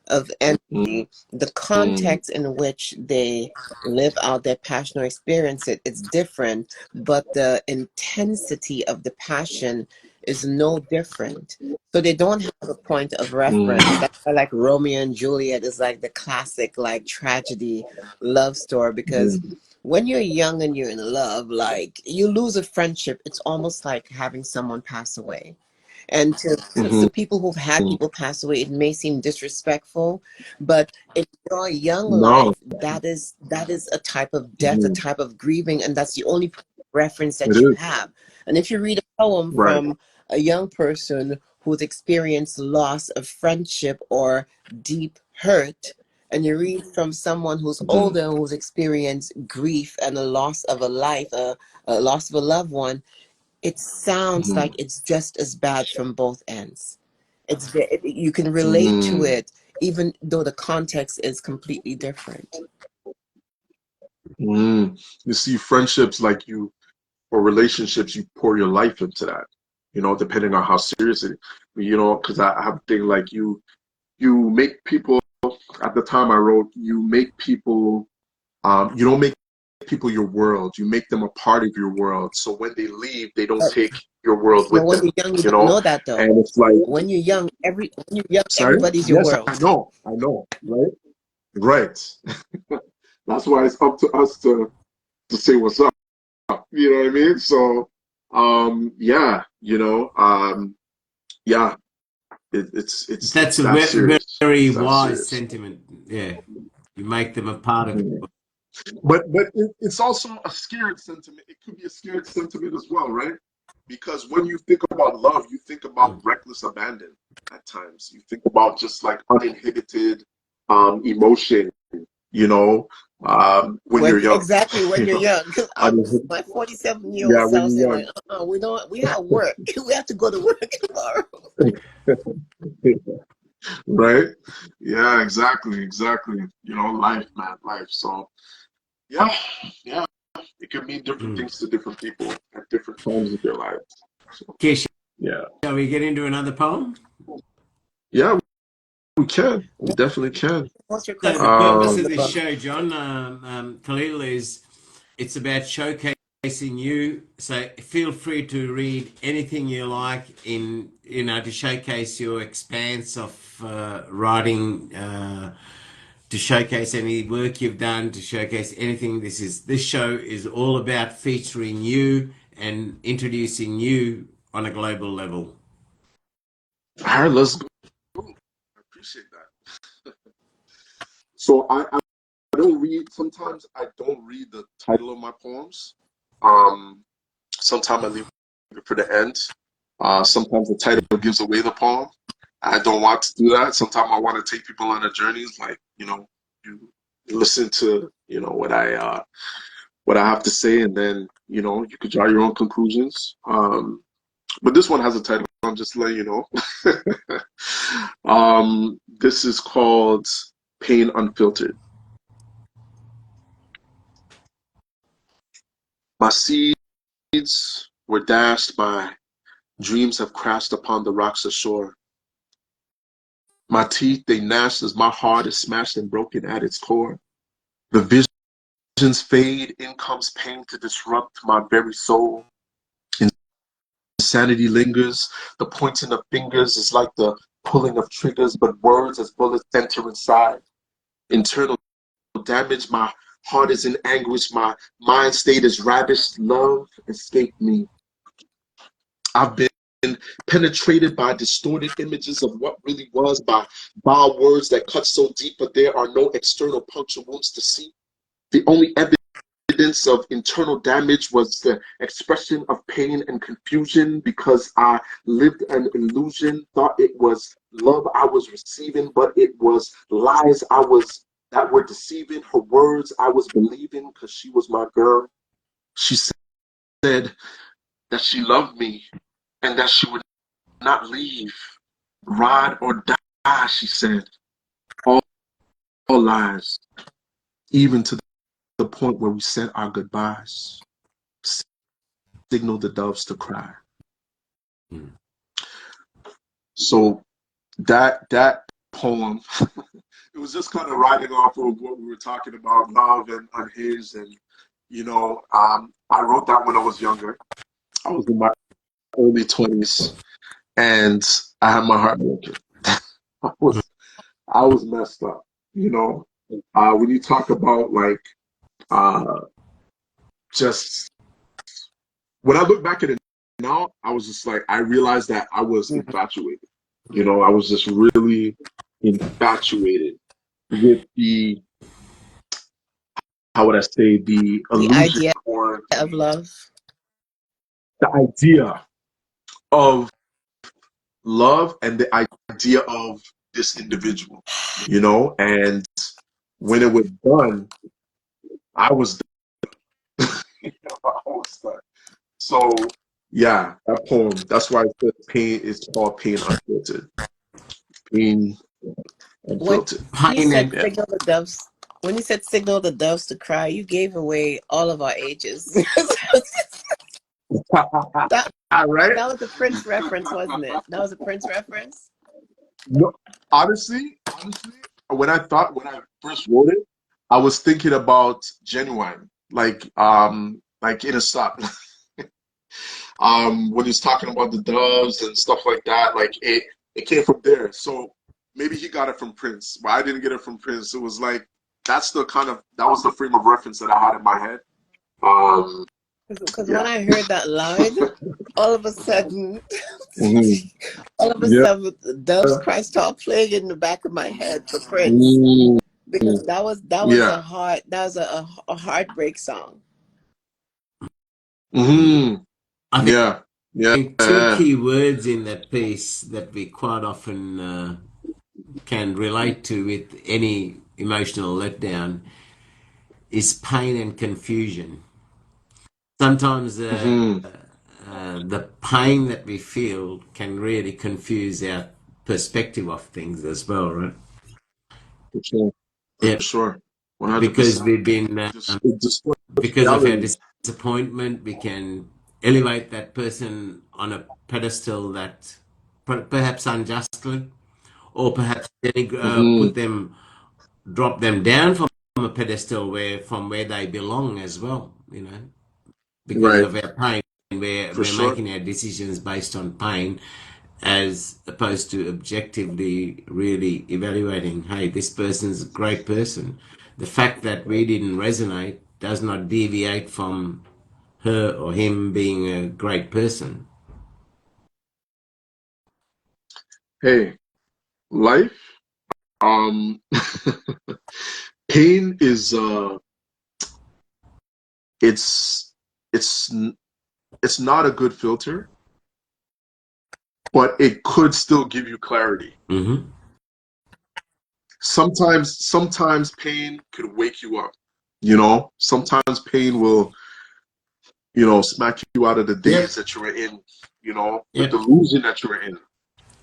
of energy. The Mm. context in which they live out their passion or experience it, it's different, but the intensity of the passion is no different. So they don't have a point of reference. Mm. That's why like Romeo and Juliet is like the classic like tragedy love story, because Mm. when you're young and you're in love, like you lose a friendship, it's almost like having someone pass away. And to Hmm. people who've had people pass away, it may seem disrespectful, but in your young No. life, that is a type of death, a Hmm. type of grieving, and that's the only reference It that you is. have. And if you read a poem Right. from a young person who's experienced loss of friendship or deep hurt, and you read from someone who's Hmm. older who's experienced grief and a loss of a life, a loss of a loved one, it sounds Hmm. like it's just as bad from both ends. You can relate to Mm. it even though the context is completely different. Mm. You see, friendships like you, or relationships, you pour your life into that, you know, depending on how serious it is. You know, because I have a thing like you make people, at the time I wrote, you make people, you don't make people your world, you make them a part of your world. So when they leave, they don't But, take your world but with when them, you're young, you you don't know? know that though. And it's like, When you're young, sorry? everybody's your Yes, world. I know, right? Right. That's why it's up to us to say what's up. You know what I mean? So Yeah, yeah, it's That's a that serious. very It's that wise serious. sentiment. Yeah, you make them a part of Mhm. it. But it's also a scared sentiment. It could be a scared sentiment as well, right? Because when you think about love, you think about reckless abandon at times. You think about just like uninhibited emotion, you know, when When you're young, exactly when you you're know, young. uninhibited. My 47-year-old Yeah, when self saying you're like, we have work. We have to go to work tomorrow. young. Right? Yeah, exactly, exactly. Life, man, life. So, yeah, yeah, it can mean different Mm. things to different people at different times of their lives. So, Okay, yeah, shall we get into another poem? yeah, we can. We definitely can. What's your So the question? purpose of Um, this show, John, Kaleel, is it's about showcasing you. So feel free to read anything you like to showcase your expanse of writing, to showcase any work you've done, to showcase anything. This show is all about featuring you and introducing you on a global level. all right, let's go. I appreciate that. So I don't read. Sometimes I don't read the title of my poems. Um, Sometimes I leave it for the end. Sometimes the title gives away the poem. I don't want to do that. Sometimes I want to take people on a journeys, like you listen to what I have to say, and then you could draw your own conclusions. But this one has a title. I'm just letting you know. This is called Pain Unfiltered. My seeds were dashed, my dreams have crashed upon the rocks ashore. My teeth, they gnashed as my heart is smashed and broken at its core. The visions fade, in comes pain to disrupt my very soul. Insanity lingers, the pointing of fingers is like the pulling of triggers, but words as bullets enter inside. Internal damage, my heart is in anguish, my mind state is ravished, love escaped me. I've been penetrated by distorted images of what really was, by vile words that cut so deep, but there are no external puncture wounds to see. The only evidence of internal damage was the expression of pain and confusion because I lived an illusion, thought it was love I was receiving, but it was lies that were deceiving. Her words I was believing because she was my girl. She said that she loved me and that she would not leave, ride or die, she said. All, all lies, even to the point where we said our goodbyes, signaled the doves to cry. Mm. So that poem, it was just kind of riding off of what we were talking about, love and unhinged, and I wrote that when I was younger. I was in my early 20s, and I had my heart broken. I was I was messed up, you know. When you talk about like uh, just when I look back at it now, I was just like I realized that I was infatuated. I was just really infatuated with the how would I say the The illusion idea or of love. the idea of love and the idea of this individual, and when it was done, I was done. I was done. So yeah, that poem. That's why it says pain. It's called Pain Unfiltered. Pain When Unfiltered. you Pain said and Yeah. signal the doves, when you said signal the doves to cry, you gave away all of our ages. that All right. that was a Prince reference, wasn't it? That was a Prince reference. No, honestly, when I first wrote it, I was thinking about Genuine, like in a stop. When he's talking about the doves and stuff like that, like it came from there. So maybe he got it from Prince, but I didn't get it from Prince. It was like that was the frame of reference that I had in my head. Um, Because when Yeah. I heard that line, all of a sudden, Hmm. all of a Yeah. sudden, Doves Cry start playing in the back of my head for Prince, Mm. because that was Yeah. a heartbreak song. Hmm. I Yeah. Yeah. think two key words in that piece that we quite often can relate to with any emotional letdown is pain and confusion. Sometimes Hmm. the pain that we feel can really confuse our perspective of things as well, right? For sure. For Yeah, sure. because 100%. we've been It distorts because of our reality. disappointment, we can elevate that person on a pedestal that perhaps unjustly, or perhaps Hmm. put them, drop them down from a pedestal from where they belong as well. Because Right. of our pain, For we're sure. making our decisions based on pain, as opposed to objectively really evaluating, hey, this person's a great person. The fact that we didn't resonate does not deviate from her or him being a great person. Hey, life, um, pain is it's it's it's not a good filter, but it could still give you clarity. Mm-hmm. Sometimes pain could wake you up. Sometimes pain will, smack you out of the daze Yep. that you were in, the Yep. delusion that you were in.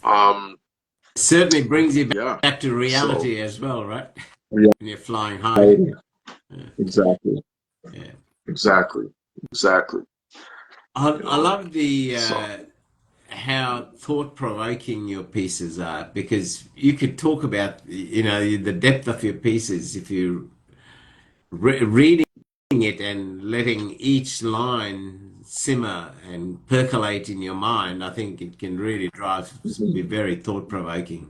Um, Certainly brings you yeah. back to So, reality as well, right? yeah, When you're flying high. Yeah. exactly, Yeah. exactly, exactly. I love the So, how thought-provoking your pieces are, because you could talk about the depth of your pieces if you reading it and letting each line simmer and percolate in your mind. I think it can really be mhm. very thought-provoking.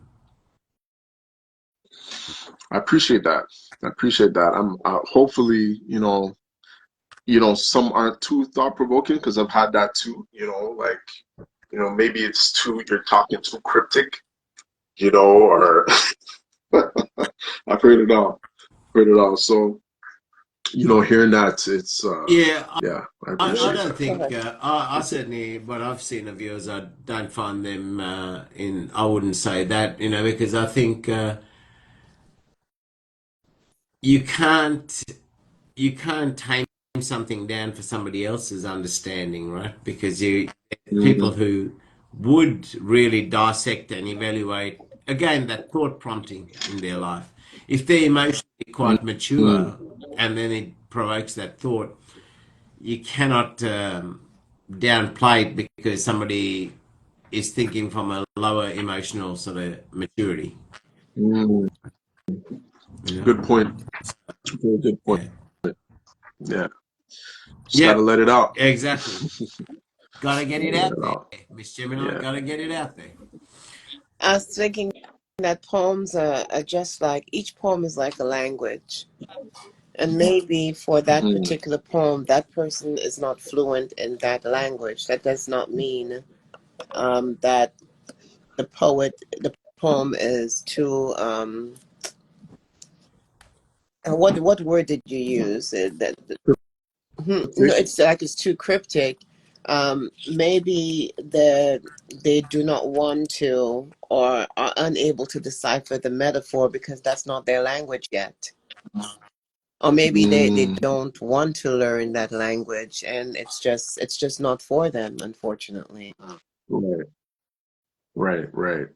I appreciate that. I appreciate that. I'm hopefully, some aren't too thought provoking because I've had that too. Like, maybe it's you're talking too cryptic, or I've heard it all, heard it all. So, hearing that, it's Yeah, yeah, I I appreciate don't that. Go think ahead. I certainly, what I've seen of yours, I don't find them I wouldn't say that, because I think you can't you can't tame something down for somebody else's understanding, right? Because people Mm, who would really dissect and evaluate, again, that thought prompting in their life, if they're emotionally mm, quite mm, mature and then it provokes that thought, you cannot downplay it because somebody is thinking from a lower emotional sort of maturity. mm. You know? Good point. Very good point. Yeah. Yeah, just gotta Yep. let it out. Exactly. Gotta get it Gotta let out it there, out. Miss Gemini. Yeah. Gotta get it out there. I was thinking that poems are just like, each poem is like a language. And maybe for that Mhm. particular poem, that person is not fluent in that language. That does not mean that the poem is too, what word did you use? No, it's like it's too cryptic. Maybe they do not want to or are unable to decipher the metaphor because that's not their language yet. Or maybe they Mm, don't want to learn that language and it's just not for them, unfortunately. right, right.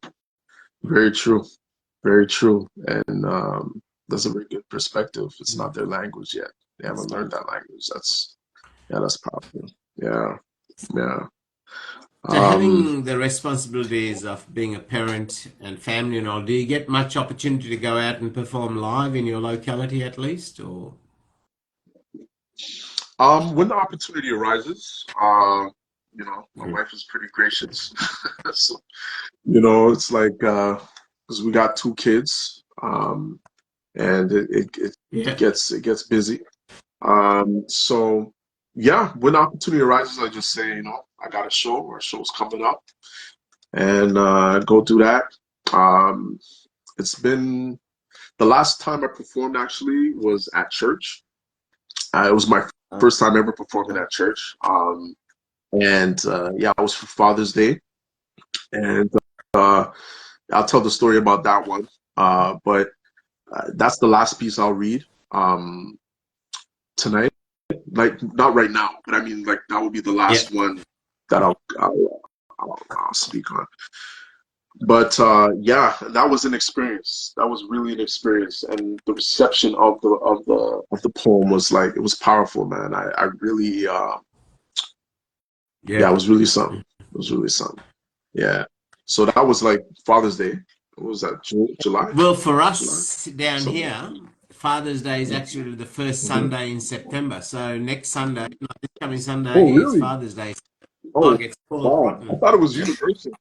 Very true. Very true. And that's a very good perspective. It's not their language yet. They haven't learned that language. That's powerful. Yeah, yeah. So, Um, having the responsibilities of being a parent and family and all, do you get much opportunity to go out and perform live in your locality at least, or? when the opportunity arises, my wife is pretty gracious. So, it's like because we got two kids, and it Yeah. gets busy. So yeah, when the opportunity arises, I just say, I got a show or a show's coming up, and go do that. Um, it's been the last time I performed actually was at church. It was my first time ever performing at church. And yeah, it was for Father's Day, and uh, I'll tell the story about that one. But that's the last piece I'll read tonight. Like not right now, but I mean like that will be the Yeah. last one that I'll speak on. But yeah, that was an experience. That was really an experience, and the reception of the poem was like it was powerful, man. I really yeah, it was really something. It was really something. Yeah. So that was like Father's Day. What was that? July? Well, for July? us down Something here, Father's Day is actually the first like Sunday in September. So next Sunday, not this coming Oh, Sunday, is really? Father's Day. I Oh, get spoiled wow. I rotten. thought it was universal.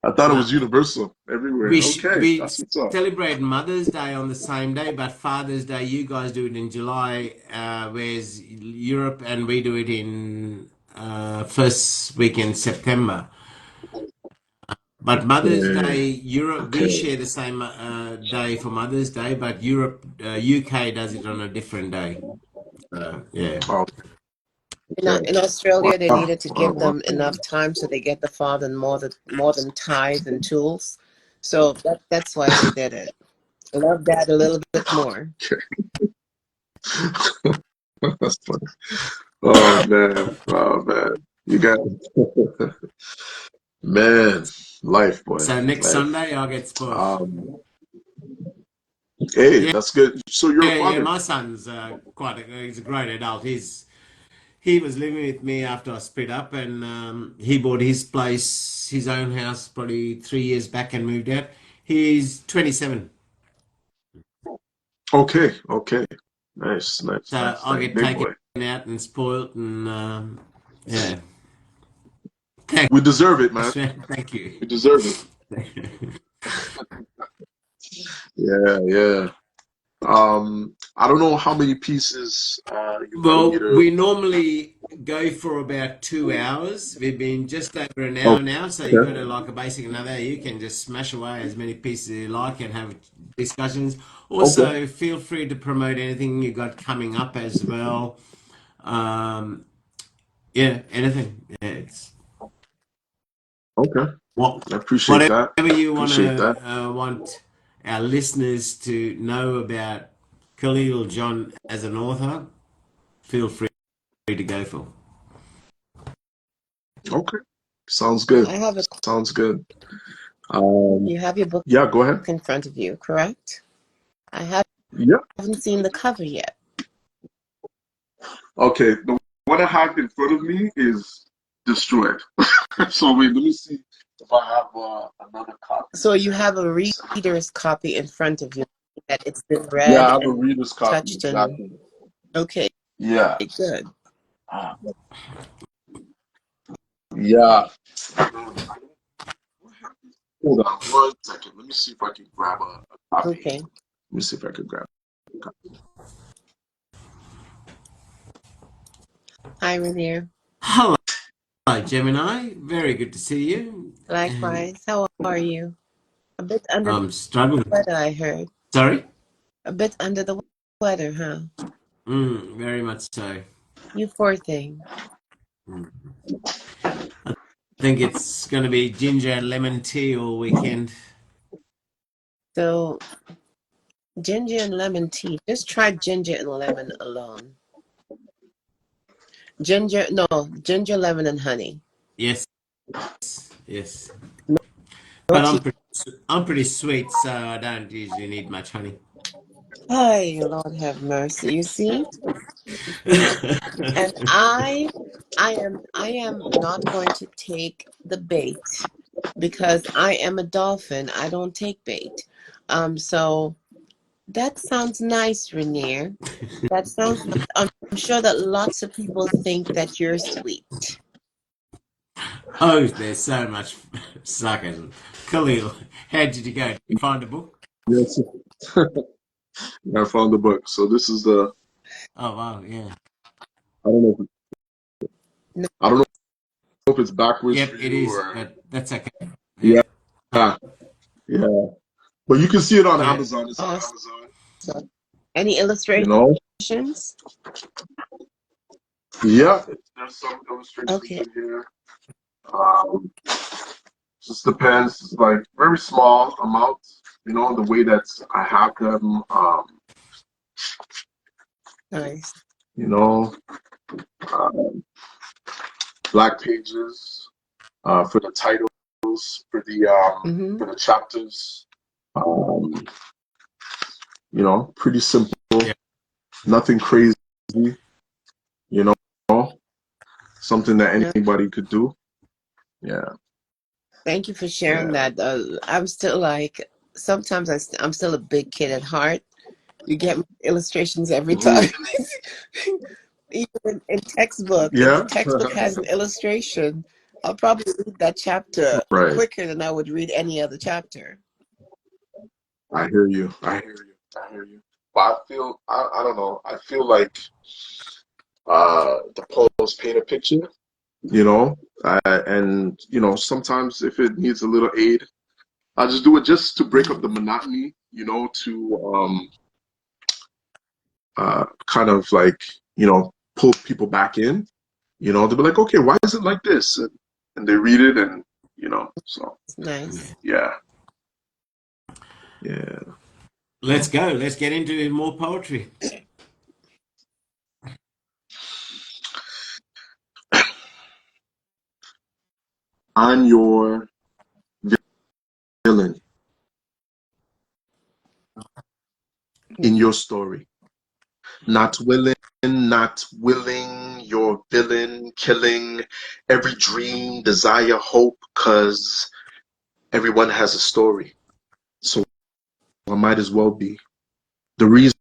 I thought it No, was universal everywhere. Okay, we that's what's up. celebrate Mother's Day on the same day, but Father's Day, you guys do it in July, whereas Europe and we do it in first week in September. But Mother's Okay, Day, Europe, we okay. share the same day for Mother's Day, but Europe, UK does it on a different day. Yeah. Oh, okay. In Australia, they Wow. needed to Wow. give Wow. them enough time so they get the father more than ties and tools. So that's why they did it. Love that a little bit more. Okay. That's funny. Oh man. Oh man. You got man, life, boy. So next Life. Sunday, I get spoiled. Um, hey, Yeah, that's good. So you're a yeah. father. My son's he's a great adult. He was living with me after I split up, and he bought his place, his own house, probably 3 years back, and moved out. He's 27, Okay, okay. Nice, nice, so nice, I nice. get Big taken boy. out and spoiled, and yeah. We deserve it, man. Thanks, man. Thank you. We deserve it. Yeah, yeah. I don't know how many pieces you want me Well, to. we normally go for about 2 hours. We've been just over an Oh, hour now, so you got okay. to like a basic another hour. You can just smash away as many pieces as you like and have discussions. Okay. Also, feel free to promote anything you got coming up as well. Um, yeah, anything. Yeah, it's Okay. what I appreciate whatever that. you Appreciate that. want our listeners to know about Kaleel John as an author. Feel free to go for. Okay. Sounds good. I have a. Sounds good. You have your book Yeah, go ahead. in front of you, correct? I Yeah. haven't seen the cover yet. Okay. The one I have in front of me is destroyed. So wait, let me see if I have another copy. So you have a reader's copy in front of you that it's been Yeah, I read have a and reader's copy, touched and exactly. okay, Yeah. good. Ah, yeah. Hold on 1 second. Let me see if I can grab a copy. Okay. Let me see if I can grab a copy. Hi, Rainier. Hello, Gemini. Very good to see you. And Likewise. How are you? A bit under the I'm struggling. weather, I heard. Sorry? A bit under the weather, huh? Very much so. You poor thing. Mm. I think it's going to be ginger and lemon tea all weekend. So ginger and lemon tea. Just try ginger and lemon alone. Ginger, lemon, and honey. Yes, yes. No But tea. I'm pretty sweet, so I don't usually need much honey. Hi, Lord have mercy. You see? And I am not going to take the bait because I am a dolphin. I don't take bait. So that sounds nice, Rainier. That sounds I'm sure that lots of people think that you're sweet. Oh, there's so much sarcasm. Khalil, how did you go? Did you find a book? Yes. I found the book. So this is the Oh, wow, yeah. don't know. No. I don't know if it's backwards Yep, for it you is, or but that's okay. yeah, Yeah. yeah. But you can see it on Yeah. Amazon. It's on Awesome. Amazon. Any You know. illustrations? Yeah, there's some illustrations Okay. in here. Just depends. It's like very small amounts. You know, the way that I have them. Nice. You know, uh, black pages for the titles, Mm-hmm. for the chapters. Um, you know, pretty simple. Yeah. Nothing crazy. You know, something that No, anybody could do. Yeah, thank you for sharing yeah. that. I'm still like, sometimes I'm still a big kid at heart. You get illustrations every time. Mhm. Even in textbook, if the Yeah. textbook has an illustration, I'll probably read that chapter Right. quicker than I would read any other chapter. I hear you. I hear you. I hear you. But I don't know. I feel like the poems paint a picture, you know, and you know, sometimes if it needs a little aid, I just do it just to break up the monotony, you know, to kind of like, you know, pull people back in, you know, they'll be like, okay, why is it like this? And they read it and, you know, so It's nice. yeah, yeah. Let's go. Let's get into more poetry. I'm your villain in your story. Not willing, your villain, killing every dream, desire, hope, cause everyone has a story. So I might as well be. The reason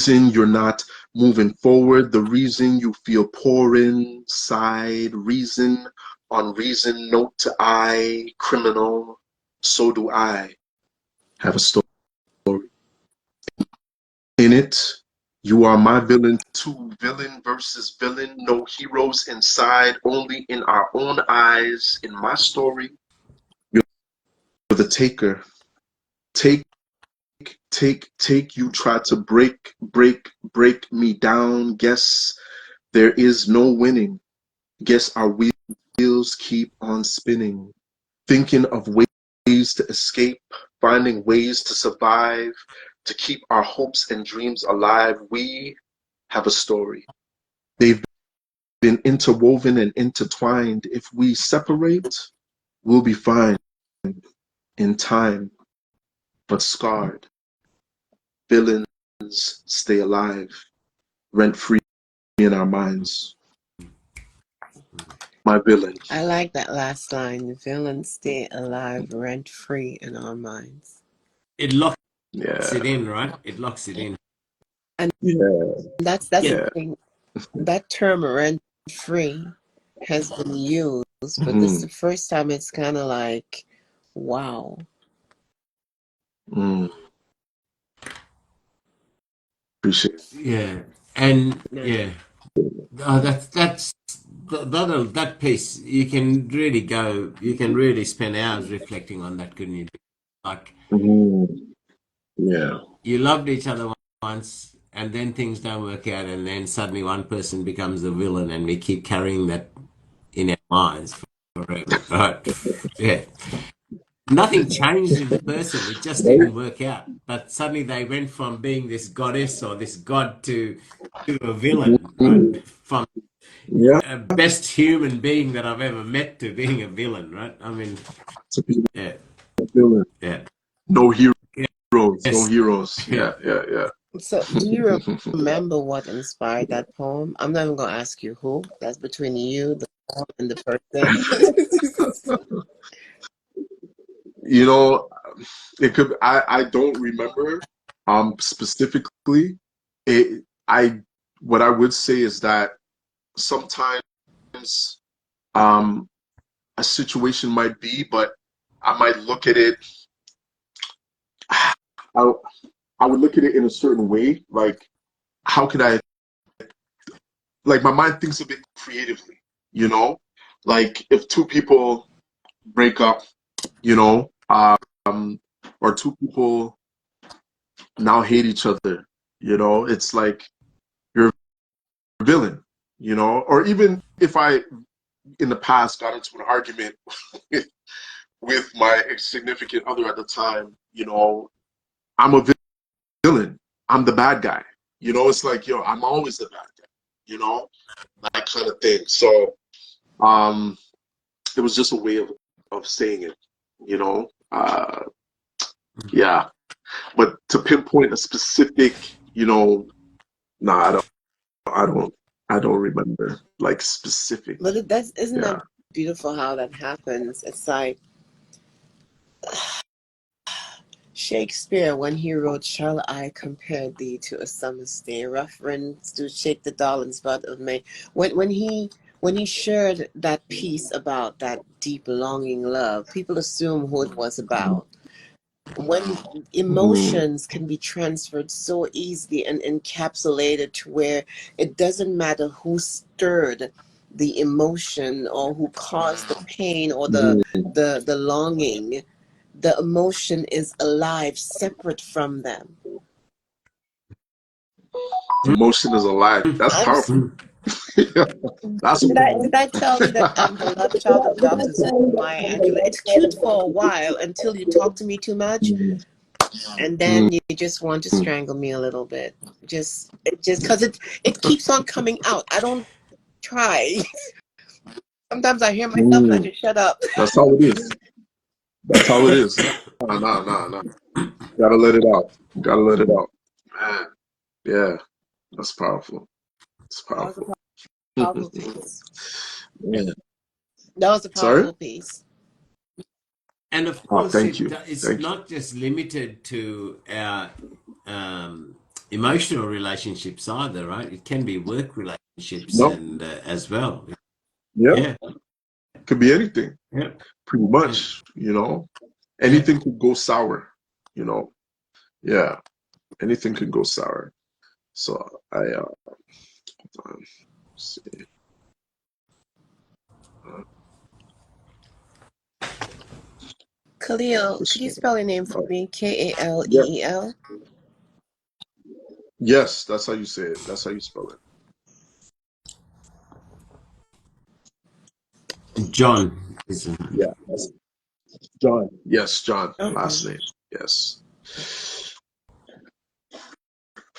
you're not moving forward, the reason you feel poor inside, reason on reason, note to I, criminal, so do I have a story. In it, you are my villain too. Villain versus villain. No heroes inside, only in our own eyes. In my story, you're the taker. Take, take. You try to break me down. Guess there is no winning. Guess our wheels keep on spinning. Thinking of ways to escape, finding ways to survive, to keep our hopes and dreams alive. We have a story. They've been interwoven and intertwined. If we separate, we'll be fine in time, but scarred. Villains stay alive, rent free in our minds. My villain. I like that last line. The villains stay alive, rent free in our minds. It locks it Yeah, in, right? It locks it in. And yeah, that's Yeah. the yeah. thing. That term rent free has been used, but this is Mm, the first time it's kind of like, wow. mm. Appreciate it. Yeah. And Nice. yeah, that's that piece. You can really spend hours reflecting on that, couldn't you? Like Mm, yeah. you loved each other once, and then things don't work out, and then suddenly one person becomes the villain, and we keep carrying that in our minds forever. Right? Yeah. Nothing changed in the person. It just Right? didn't work out. But suddenly they went from being this goddess or this god to a villain, right? Mm, From yeah. a best human being that I've ever met to being a villain, right? I mean, To be yeah, a villain. yeah, No heroes. yeah, No yes, heroes. yeah. Yeah, yeah, So, do you remember what inspired that poem? I'm not even going to ask you who. That's between you, the poem, and the person. You know, it could. I don't remember specifically. It. I. What I would say is that sometimes um a situation might be, but I might look at it. I would look at it in a certain way. Like, how could I like my mind thinks a bit creatively, you know? Like if two people break up, you know, or two people now hate each other, you know, it's like you're a villain, you know? Or even if I in the past got into an argument with my significant other at the time, you know, I'm a villain. I'm the bad guy. You know, it's like, yo, I'm always the bad guy, you know, that kind of thing. So it was just a way of saying it, you know. Yeah. But to pinpoint a specific, you know, nah, I don't I don't remember like specific. But that's isn't Yeah. that beautiful how that happens? It's like Shakespeare, when he wrote, "Shall I compare thee to a summer's day? Rough winds do shake the darling's bud of May." When he shared that piece about that deep longing love, people assume who it was about. When Mm, emotions can be transferred so easily and encapsulated to where it doesn't matter who stirred the emotion or who caused the pain or mm. the longing, the emotion is alive separate from them. Emotion is alive. That's I'm powerful. That's did I tell you that I'm the love child of Dr. Maya Angelou? It's cute for a while until you talk to me too much, and mm, then you just want to mm. strangle me a little bit. Just because it keeps on coming out. I don't try. Sometimes I hear myself and I Mm. just shut up. That's how it is. That's how it is. Nah. Gotta let it out. Gotta let it out. Man, yeah, that's powerful. It's That was a powerful. powerful piece. Yeah. That was a Sorry? powerful piece. And of Oh, course, thank you. it's Thank you. not just limited to our emotional relationships either, right? It can be work relationships No, and as well. yeah, Yeah, could be anything, yeah, pretty yeah, much, you know. yeah. Anything could go sour, you know. Yeah, anything could go sour. So let's see. Uh, Kaleel, which could you one? spell your name for Oh, me? yeah. Kaleel? Yes, that's how you say it. That's how you spell it. John is Yeah, that's John. Yes, John. Okay. Last name. Yes.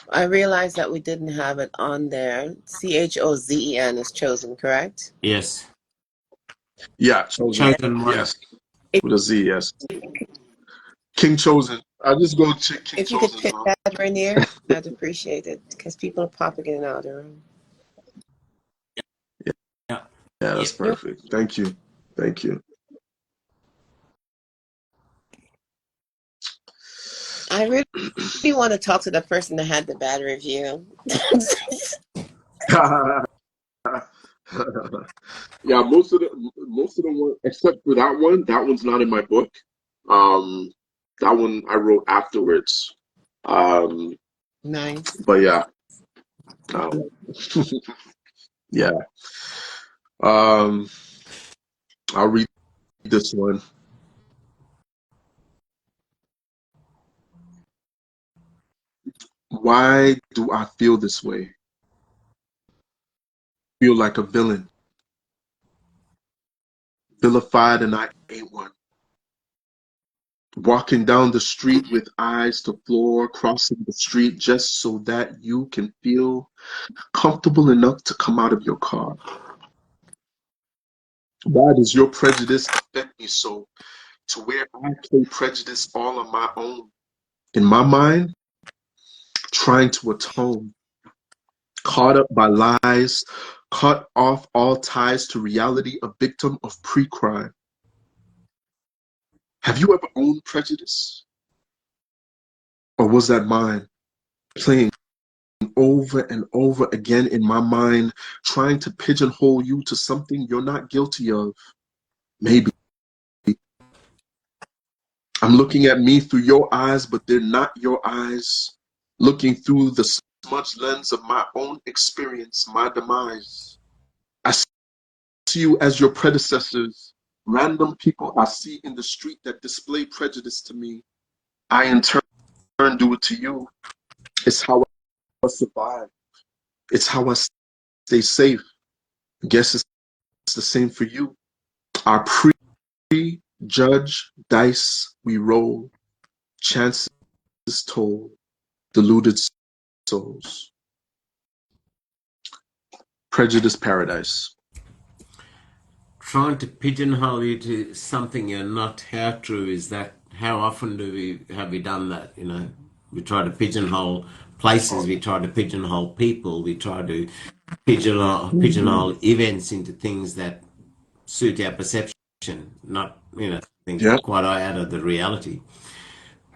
I realized that we didn't have it on there. Chozen is chosen, correct? yes, Yeah, chosen. chosen one. Yes, If, with a Z. Yes, King chosen. I just go check King if you could chosen, put huh? that right near, I'd appreciate it because people are popping in and out of the room. Yeah, Yeah, yeah, yeah. that's perfect. Thank you. Thank you. I really want to talk to the person that had the bad review. Yeah, most of the one except for that one's not in my book. Um, that one I wrote afterwards. Um, Nice. but yeah, um, yeah. Um, I'll read this one. Why do I feel this way? Feel like a villain, vilified, and I ain't one. Walking down the street with eyes to floor, crossing the street just so that you can feel comfortable enough to come out of your car. Why does your prejudice affect me so to where I play prejudice all on my own? In my mind, trying to atone, caught up by lies, cut off all ties to reality, a victim of pre-crime. Have you ever owned prejudice? Or was that mine playing over and over again in my mind, trying to pigeonhole you to something you're not guilty of? Maybe. I'm looking at me through your eyes, but they're not your eyes. Looking through the much lens of my own experience, my demise. I see you as your predecessors, random people I see in the street that display prejudice to me. I in turn do it to you. It's how I survive. It's how I stay safe. Guess it's the same for you. Our pre-judge dice we roll, chances told, deluded souls. Prejudice paradise. Trying to pigeonhole you to something you're not. How true is that? How often have we done that? You know, we try to pigeonhole places, we try to pigeonhole people, we try to pigeonhole events into things that suit our perception, not, you know, things Yeah. quite out of the reality.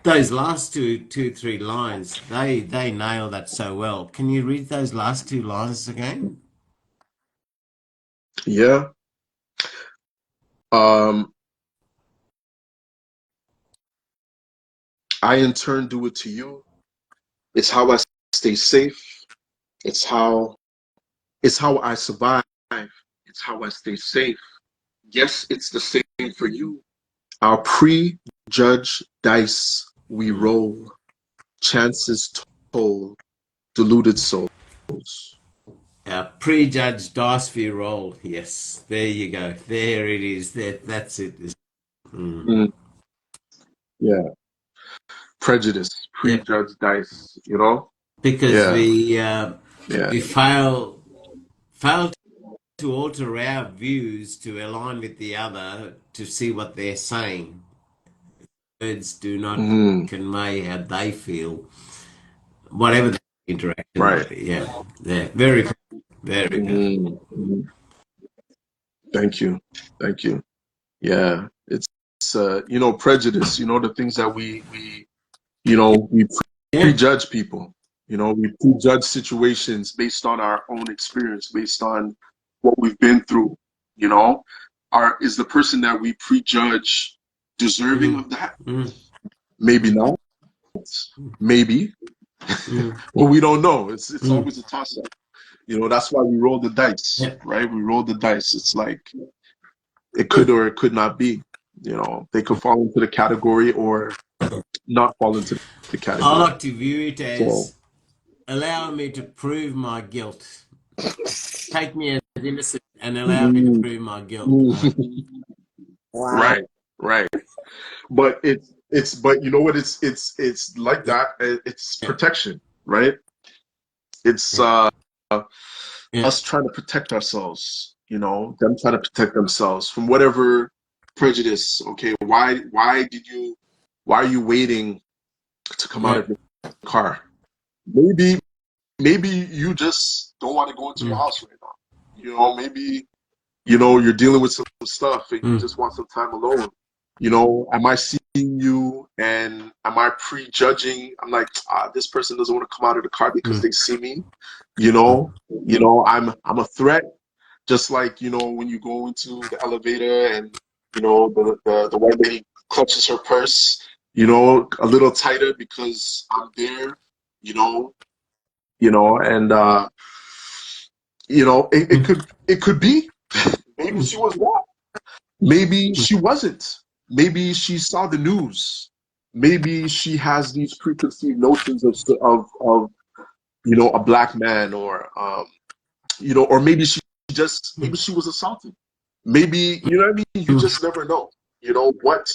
Those last three lines, they nail that so well. Can you read those last two lines again? Yeah. I in turn do it to you. It's how I stay safe. It's how I survive. It's how I stay safe. Yes, it's the same for you. Our pre-judge dice we roll, chances told, deluded souls. Prejudged dice view roll. Yes, there you go. There it is. That's it. Mm, yeah, prejudice, Yeah, pre-judge dice. You know. because Yeah, we yeah. we fail to alter our views to align with the other to see what they're saying. Words do not Mm, convey how they feel, whatever the interaction right. might be. Yeah, yeah, very good. Very good. Mm. Thank you. Thank you. Yeah, it's you know, prejudice. You know, the things that we Yeah. prejudge people. You know, we prejudge situations based on our own experience, based on what we've been through. You know, is the person that we prejudge deserving Mm, of that? mm, Maybe not. Maybe. mm, Well, we don't know. It's mm. always a toss up. You know, that's why we roll the dice, Yeah. right? We roll the dice. It's like it could or it could not be. You know, they could fall into the category or not fall into the I category. like to view it So, as allow me to prove my guilt. Take me as innocent and allow me to mm, prove my guilt. mm. Wow. Right, right. But but you know what? It's like Yeah, that. It's yeah, protection, right? It's yeah, yeah, us trying to protect ourselves. You know, them trying to protect themselves from whatever prejudice. Okay, why are you waiting to come out yeah. of your car? Maybe you just don't want to go into your Mm, house right now. You know, maybe you know you're dealing with some stuff and you mm, just want some time alone. You know, am I seeing you and am I prejudging? I'm like, this person doesn't want to come out of the car because mm, they see me. I'm a threat. Just like when you go into the elevator and the white lady clutches her purse, a little tighter because I'm there. You know, and mm, it could be maybe mm, she was wrong. Maybe she wasn't. Maybe she saw the news. Maybe she has these preconceived notions of a black man or maybe maybe she was assaulted. Maybe what I mean. You mm. just never know. What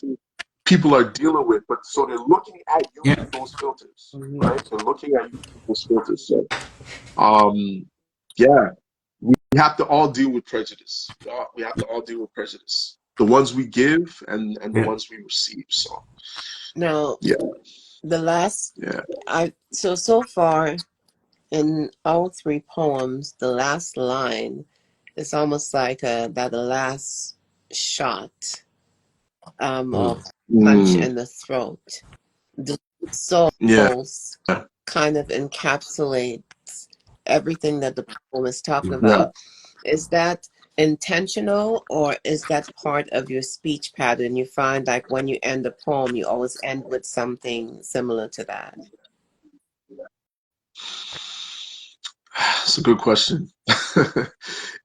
people are dealing with, but so they're looking at you Yeah, through those filters, Mhm. right? They're looking at you through those filters. So, yeah, we have to all deal with prejudice. We have to all deal with prejudice. The ones we give and the yeah, ones we receive. So Now, yeah, the last, yeah. so far in all three poems, the last line is almost like that last shot or mm, punch Mm, in the throat. The yeah. souls kind of encapsulates everything that the poem is talking mm. Yeah. about. Is that intentional or is that part of your speech pattern? You find like when you end a poem, you always end with something similar to that. That's a good question.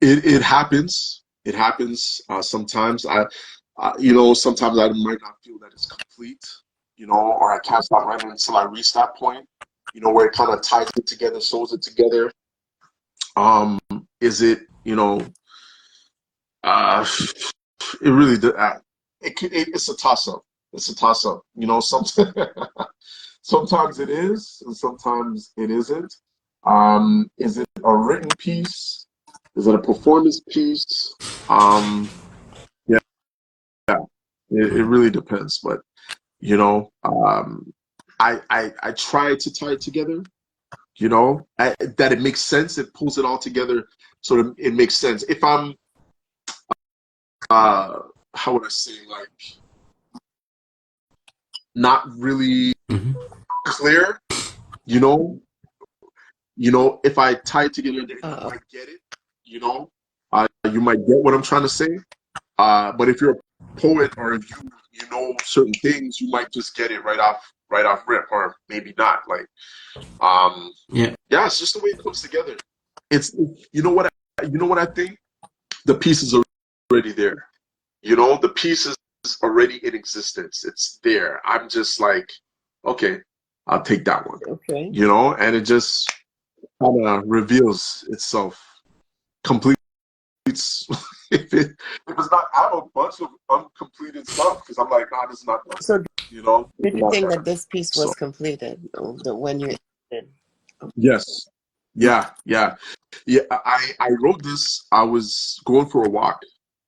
It happens. It happens sometimes. Sometimes I might not feel that it's complete, or I can't stop writing until I reach that point, where it kind of ties it together, sews it together. Is it, uh, it really, it's a toss up. It's a toss up. Sometimes it is, and sometimes it isn't. Is it a written piece? Is it a performance piece? Yeah, it really depends. But I try to tie it together. That it makes sense. It pulls it all together, so that it makes sense. If I'm, how would I say, like, not really clear, you know, if I tie it together, then you might get it. You might get what I'm trying to say. But if you're a poet, or if you know certain things, you might just get it right off rip, or maybe not. Like, yeah, it's just the way it comes together. It's you know what I think? The piece is already there. The piece is already in existence. It's there. I'm just like, okay, I'll take that one. Okay. And it just kind of reveals itself completely. If it's not, I have a bunch of uncompleted stuff because I'm like, this is not done. So did you think done. that this piece was completed when you did? Yes. Yeah. I wrote this. I was going for a walk,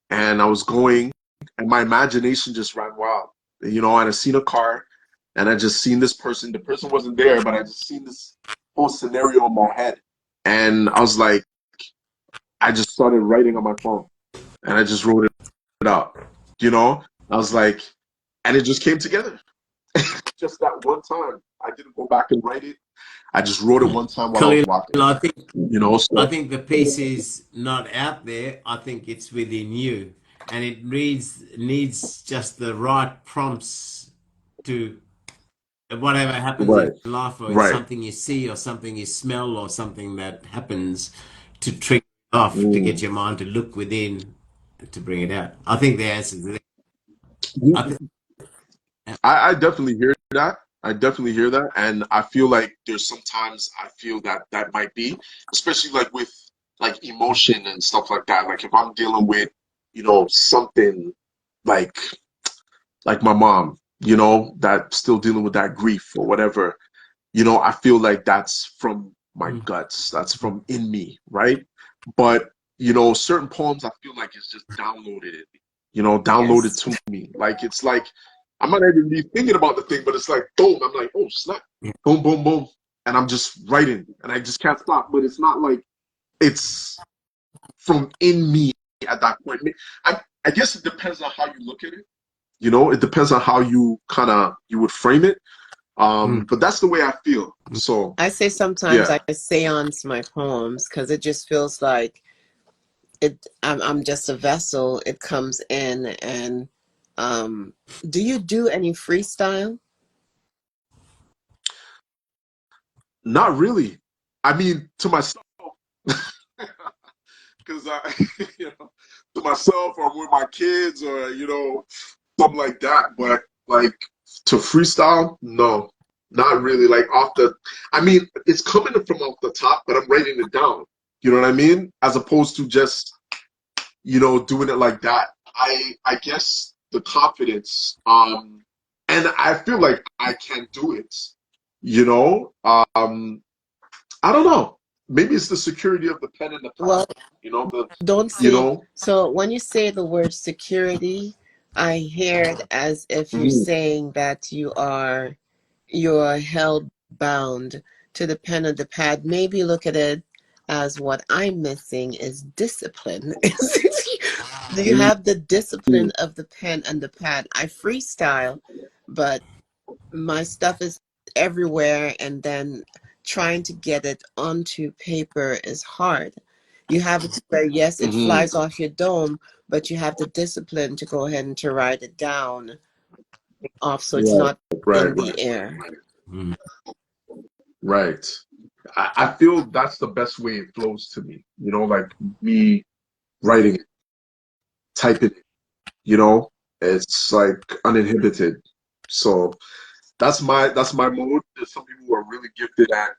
and and my imagination just ran wild. And I seen a car, and I just seen this person. The person wasn't there, but I just seen this whole scenario in my head, and I was like, I just started writing on my phone, and I just wrote it out. I was like, and it just came together. Just that one time. I didn't go back and write it. I just wrote it one time while I was Kaleel, walking. I think So I think the piece is not out there. I think it's within you, and it needs just the right prompts to whatever happens in right, life, or it's right. something you see, or something you smell, or something that happens to trigger it off, to get your mind to look within, to bring it out. I think the answer is there. I think, I definitely hear that. I definitely hear that, and I feel like there's sometimes I feel that might be, especially like with like emotion and stuff like that. Like if I'm dealing with, something like my mom, that still dealing with that grief or whatever. I feel like that's from my guts. That's from in me, right? But certain poems I feel like it's just downloaded Yes. to me. Like it's like I might not even be thinking about the thing, but it's like boom. I'm like, oh snap, boom, boom, boom, and I'm just writing, and I just can't stop. But it's not like it's from in me at that point. I guess it depends on how you look at it. It depends on how you would frame it. But that's the way I feel. So I say sometimes yeah. I seance my poems because it just feels like I'm just a vessel. It comes in, and do you do any freestyle? Not really. I mean, to myself, because to myself or with my kids or something like that. But like to freestyle, no, not really. Like I mean, it's coming from off the top, but I'm writing it down. You know what I mean? As opposed to just doing it like that. I guess the confidence, and I feel like I can do it. I don't know. Maybe it's the security of the pen and the pad. Well, The don't you see. know. So when you say the word security, I hear it as if you're Mhm. saying that you're held bound to the pen and the pad. Maybe look at it as what I'm missing is discipline. Do you have the discipline of the pen and the pad? I freestyle, but my stuff is everywhere, and then trying to get it onto paper is hard. You have it where, yes, it Mhm. flies off your dome, but you have the discipline to go ahead and to write it down off so it's Right. not Right. in the air. Right. I feel that's the best way it flows to me. Like me writing it, typing it. It's like uninhibited. So that's my mode. There's some people who are really gifted at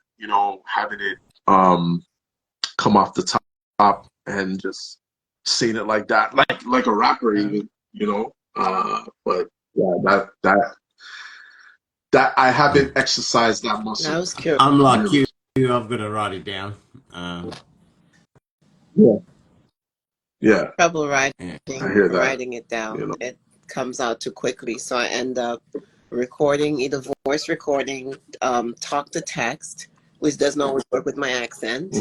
having it come off the top and just saying it like that, like a rapper even. But yeah, that I haven't exercised that muscle. I was curious. I'm like you. I've got to write it down. Yeah. Yeah. Trouble I hear that. writing it down. It comes out too quickly, so I end up recording, either voice recording, talk to text, which doesn't always work with my accent,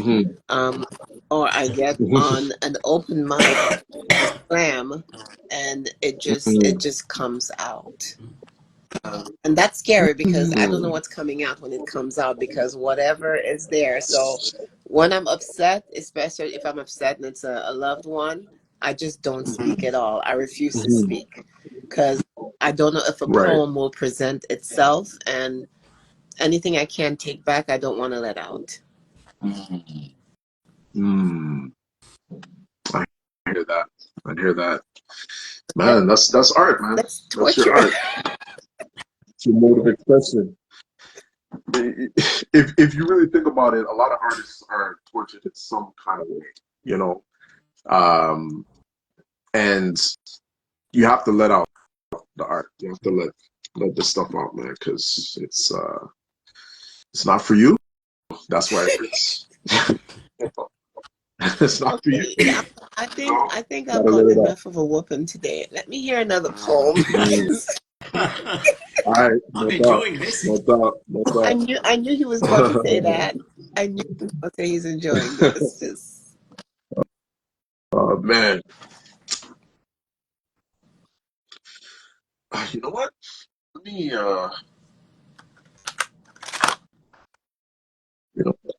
or I get on an open mic, slam, and it just comes out. And that's scary because I don't know what's coming out when it comes out, because whatever is there. So when I'm upset, especially if I'm upset and it's a loved one, I just don't speak at all. I refuse to speak because I don't know if a poem will present itself, and anything I can't take back, I don't want to let out. I hear that. Man, that's art, man. That's That's your torture. art. It's your mode of expression. If you really think about it, a lot of artists are tortured in some kind of way, and you have to let out the art. You have to let the stuff out, man, because it's not for you. That's why it hurts. It's not for you. Yeah, I think I've gotten enough of a whooping today. Let me hear another poem. All right, I'm enjoying this. No doubt. I knew he was going to say that. I knew he was going to say he's enjoying this. Just Oh man. You know what? Let me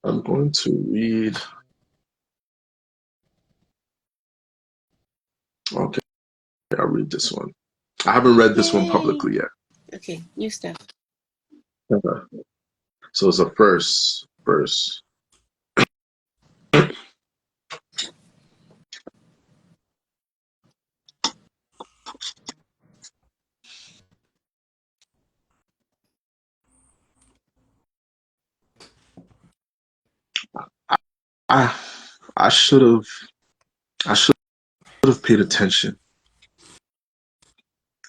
I'm going to read. Okay, I'll read this one. I haven't read this one publicly yet. okay, new stuff. So it's a verse. I should have paid attention.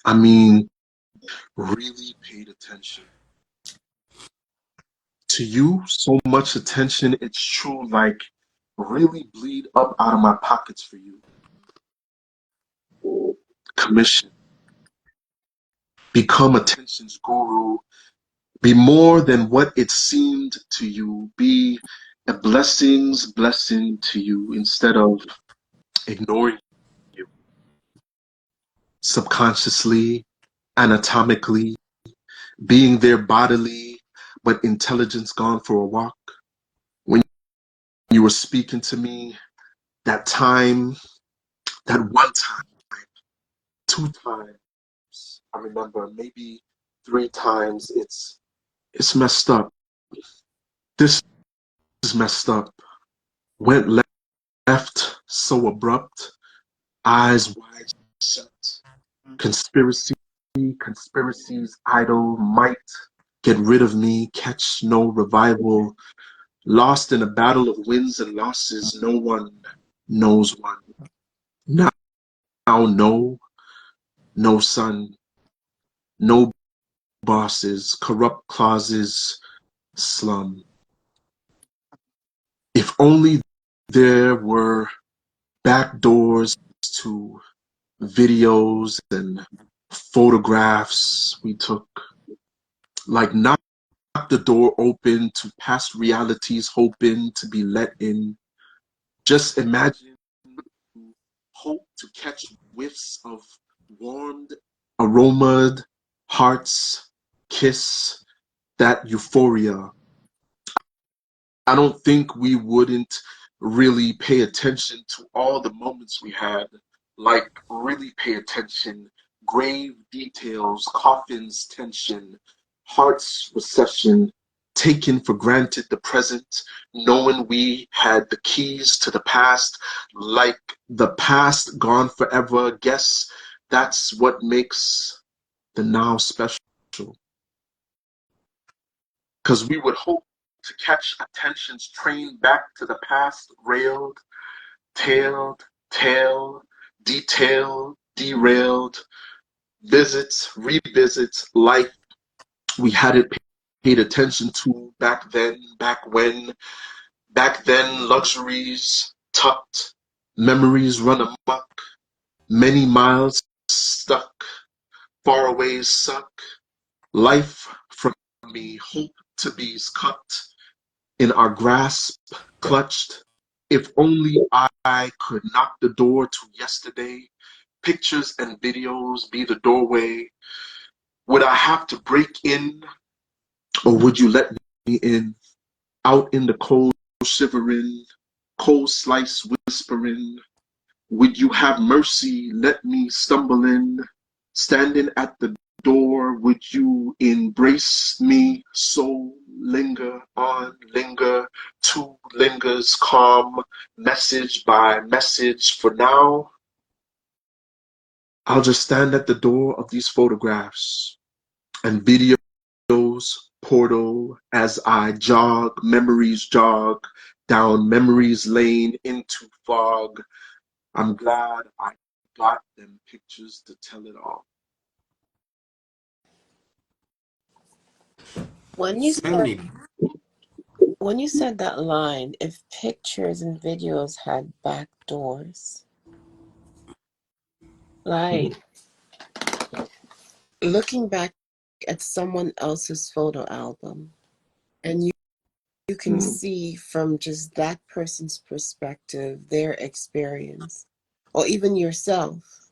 I mean, really paid attention. To you, so much attention, it's true, like really bleed up out of my pockets for you. Commission. Become attention's guru. Be more than what it seemed to you. Be a blessing's blessing to you instead of ignoring you. Subconsciously, anatomically, being there bodily, but intelligence gone for a walk. When you were speaking to me, that time, that one time, 2 times, I remember, maybe 3 times, it's messed up. This is messed up. Went left so abrupt, eyes wide shut. Conspiracies idle might get rid of me, catch no revival. Lost in a battle of wins and losses, no one knows one. Now no sun, no bosses, corrupt clauses, slum. If only there were back doors to videos and photographs we took, like knock the door open to past realities, hoping to be let in. Just imagine, hope to catch whiffs of warmed, aromaed hearts, kiss, that euphoria. I don't think we wouldn't really pay attention to all the moments we had, like really pay attention, grave details, coffins, tension, heart's recession, taking for granted the present, knowing we had the keys to the past, like the past gone forever. Guess that's what makes the now special. Because we would hope to catch attention's train back to the past, railed, tailed, tail, detailed, derailed, visits, revisits, life we hadn't paid attention to back then, back then luxuries tucked, memories run amok, many miles stuck, faraways suck, life from me, hope to be's cut, in our grasp, clutched. If only I could knock the door to yesterday, pictures and videos be the doorway. Would I have to break in, or would you let me in? Out in the cold, shivering, cold slice whispering. Would you have mercy, let me stumble in? Standing at the door, would you embrace me? So linger on, linger, two lingers, calm, message by message. For now, I'll just stand at the door of these photographs and videos, portal, as I jog, memories jog, down memories lane into fog. I'm glad I got them pictures to tell it all. When you So said many. when you said that line, if pictures and videos had back doors, like looking back at someone else's photo album, and you can see from just that person's perspective, their experience, or even yourself.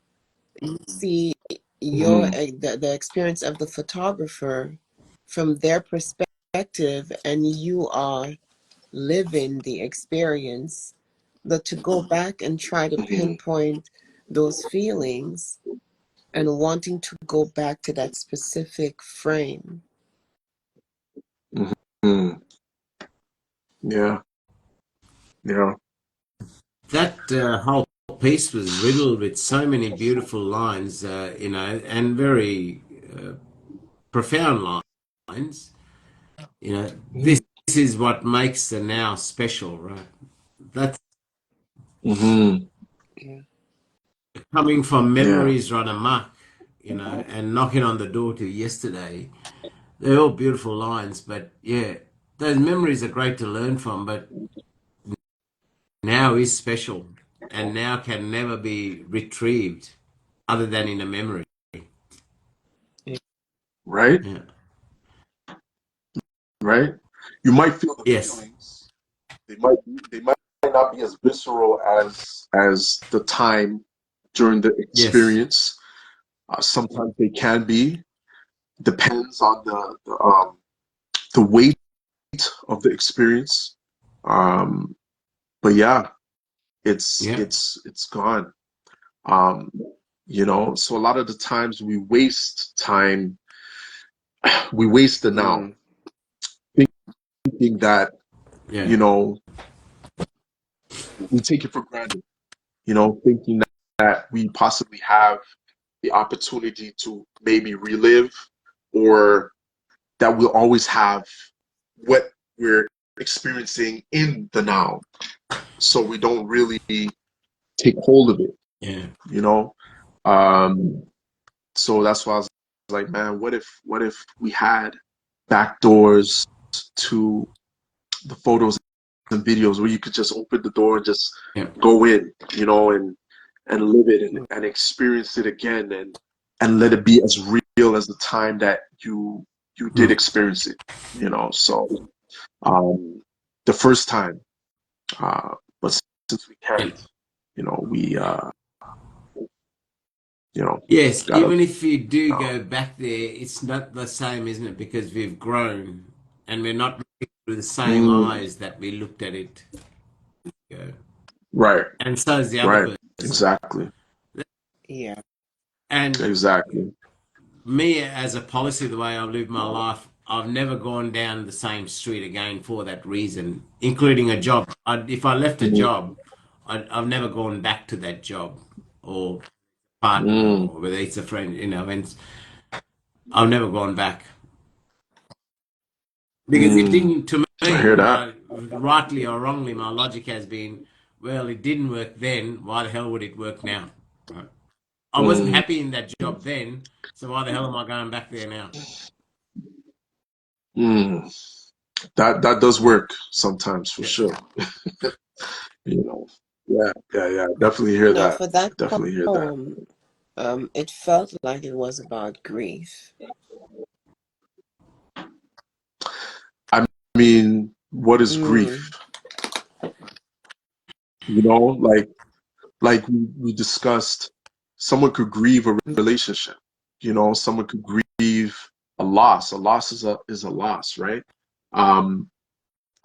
You see your the experience of the photographer from their perspective, and you are living the experience. But to go back and try to pinpoint those feelings and wanting to go back to that specific frame. Yeah, yeah. That whole piece was riddled with so many beautiful lines, and very profound lines. This is what makes the now special, right? That's Yeah. coming from Yeah, memories run amok, and knocking on the door to yesterday. They're all beautiful lines, but yeah, those memories are great to learn from, but now is special and now can never be retrieved other than in a memory. right, Yeah. right. You might feel the Yes. feelings. They might not be as visceral as the time during the Yes. experience. Sometimes they can be. Depends on the weight of the experience. Um, but yeah, Yeah. it's gone. Um, so a lot of the times we waste time, we waste the now, thinking that, Yeah. you know, we take it for granted, thinking that we possibly have the opportunity to maybe relive, or that we'll always have what we're experiencing in the now. So we don't really take hold of it, Yeah. you know? Um, so that's why I was like, man, what if we had back doors to the photos and videos where you could just open the door and just Yeah. go in, and live it, and experience it again, and let it be as real as the time that you did Mm. experience it, So the first time, but since we can't, And we yes, gotta, even if you do uh, go back there, it's not the same, isn't it? Because we've grown and we're not looking through the same mm, eyes that we looked at it. right, And so is the right, other person. exactly, Yeah. And exactly. me, as a policy, the way I live my life, I've never gone down the same street again for that reason, including a job. If I left a Mm, job, I've never gone back to that job or partner mm, or whether it's a friend, and I've never gone back because it mm. didn't, to I me, hear that. rightly or wrongly, my logic has been, well, it didn't work then. Why the hell would it work now? Right? I wasn't Mm, happy in that job then, so why the hell am I going back there now? mm. That does work sometimes for Yeah. sure. You know. Yeah, yeah, yeah. Definitely hear No, that. for that Definitely hear that. poem, it felt like it was about grief. I mean, what is grief? Mm. You know, like we discussed, someone could grieve a relationship. You know, someone could grieve a loss. A loss is a loss, right? Um,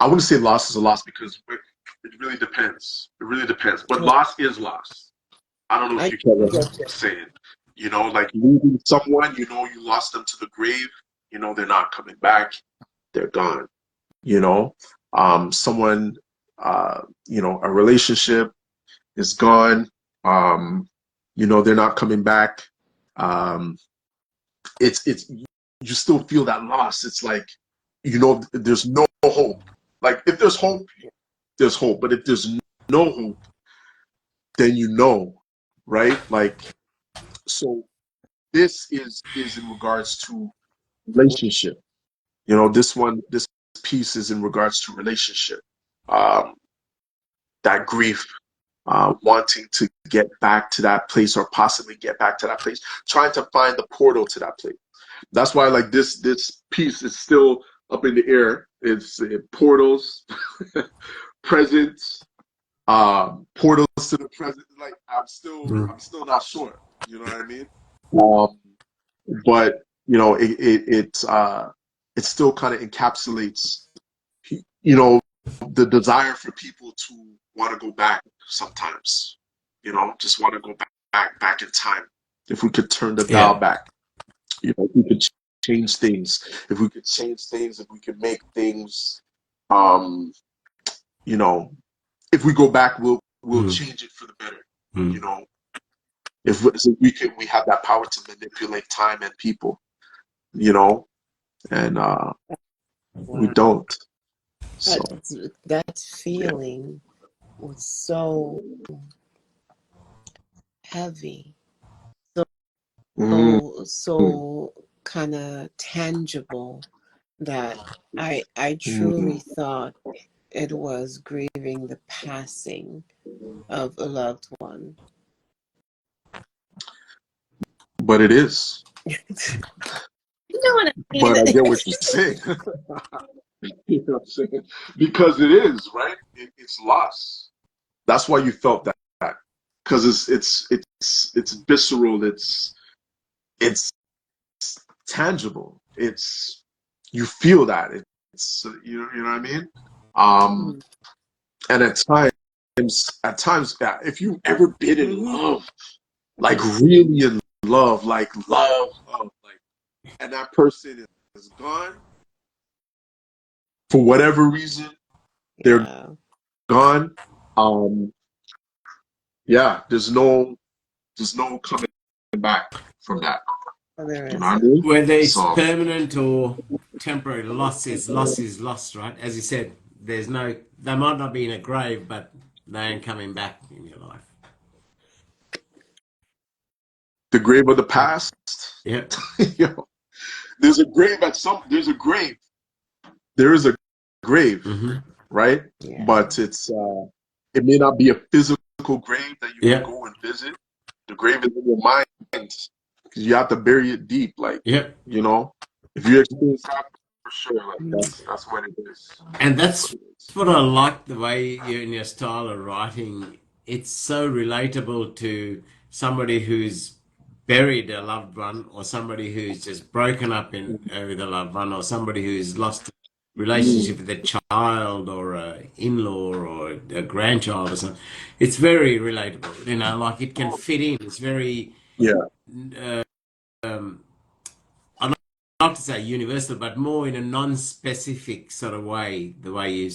I wouldn't say loss is a loss because it really depends. It really depends. But loss is loss. I don't know if I you get what get I'm saying. You know, like losing someone, you know, you lost them to the grave. You know, they're not coming back. They're gone. You know, someone, you know, a relationship is gone. Um, you know, they're not coming back. Um, it's you still feel that loss. It's like, you know, there's no hope. Like if there's hope, there's hope. But if there's no hope, then you know, right? Like so. This is in regards to relationship. You know, this piece is in regards to relationship. Um, that grief, wanting to get back to that place or possibly get back to that place, trying to find the portal to that place. That's why, like this piece is still up in the air. It's portals, presents, portals to the present. Like I'm still not sure. You know what I mean? Um, but you know, it still kind of encapsulates, you know, the desire for people to want to go back sometimes. You know, just want to go back in time. If we could turn the dial Yeah. back, you know, if we could change things, if we could change things, if we could make things, um, you know, if we go back, we'll Mm. change it for the better. You Mm. know, if we have that power to manipulate time and people. You know, and we wow. don't. So That yeah. feeling was so heavy, Mm, so kind of tangible that I truly mm. thought it was grieving the passing of a loved one. But it is. You know what I mean? But I get what you're saying. You know what I'm saying? Because it is, right? It's loss. That's why you felt that. Because it's visceral. It's tangible. It's you feel that. It's you know what I mean? Um, Mm. and at times, yeah, if you've ever been in Hmm. love, like really in love, like love, like, and that person is gone for whatever reason, they're Yeah. gone. Um, yeah, there's no coming back from that. Oh, there You know what I isn't. mean? Whether it's So, permanent or temporary, loss is lost, right? As you said, they might not be in a grave, but they ain't coming back in your life. the grave of the Yeah. past. Yeah. You know, there's a grave. There is a grave, Mm-hmm. right? Yeah. But it may not be a physical grave that you could Yeah. go and visit. The grave is in your mind because you have to bury it deep. Like, Yeah. you know, if you experience that for sure, like Mm. that's what it is. And That's that's what it is. what I like the way you in your style of writing. It's so relatable to somebody who's buried a loved one, or somebody who's just broken up in with a loved one, or somebody who's lost a Mm, relationship with a child, or a in-law, or a grandchild, or something. It's very relatable. Like it can fit in. It's very. yeah. Uh, um, I not to say universal, but more in a non-specific sort of way, the way you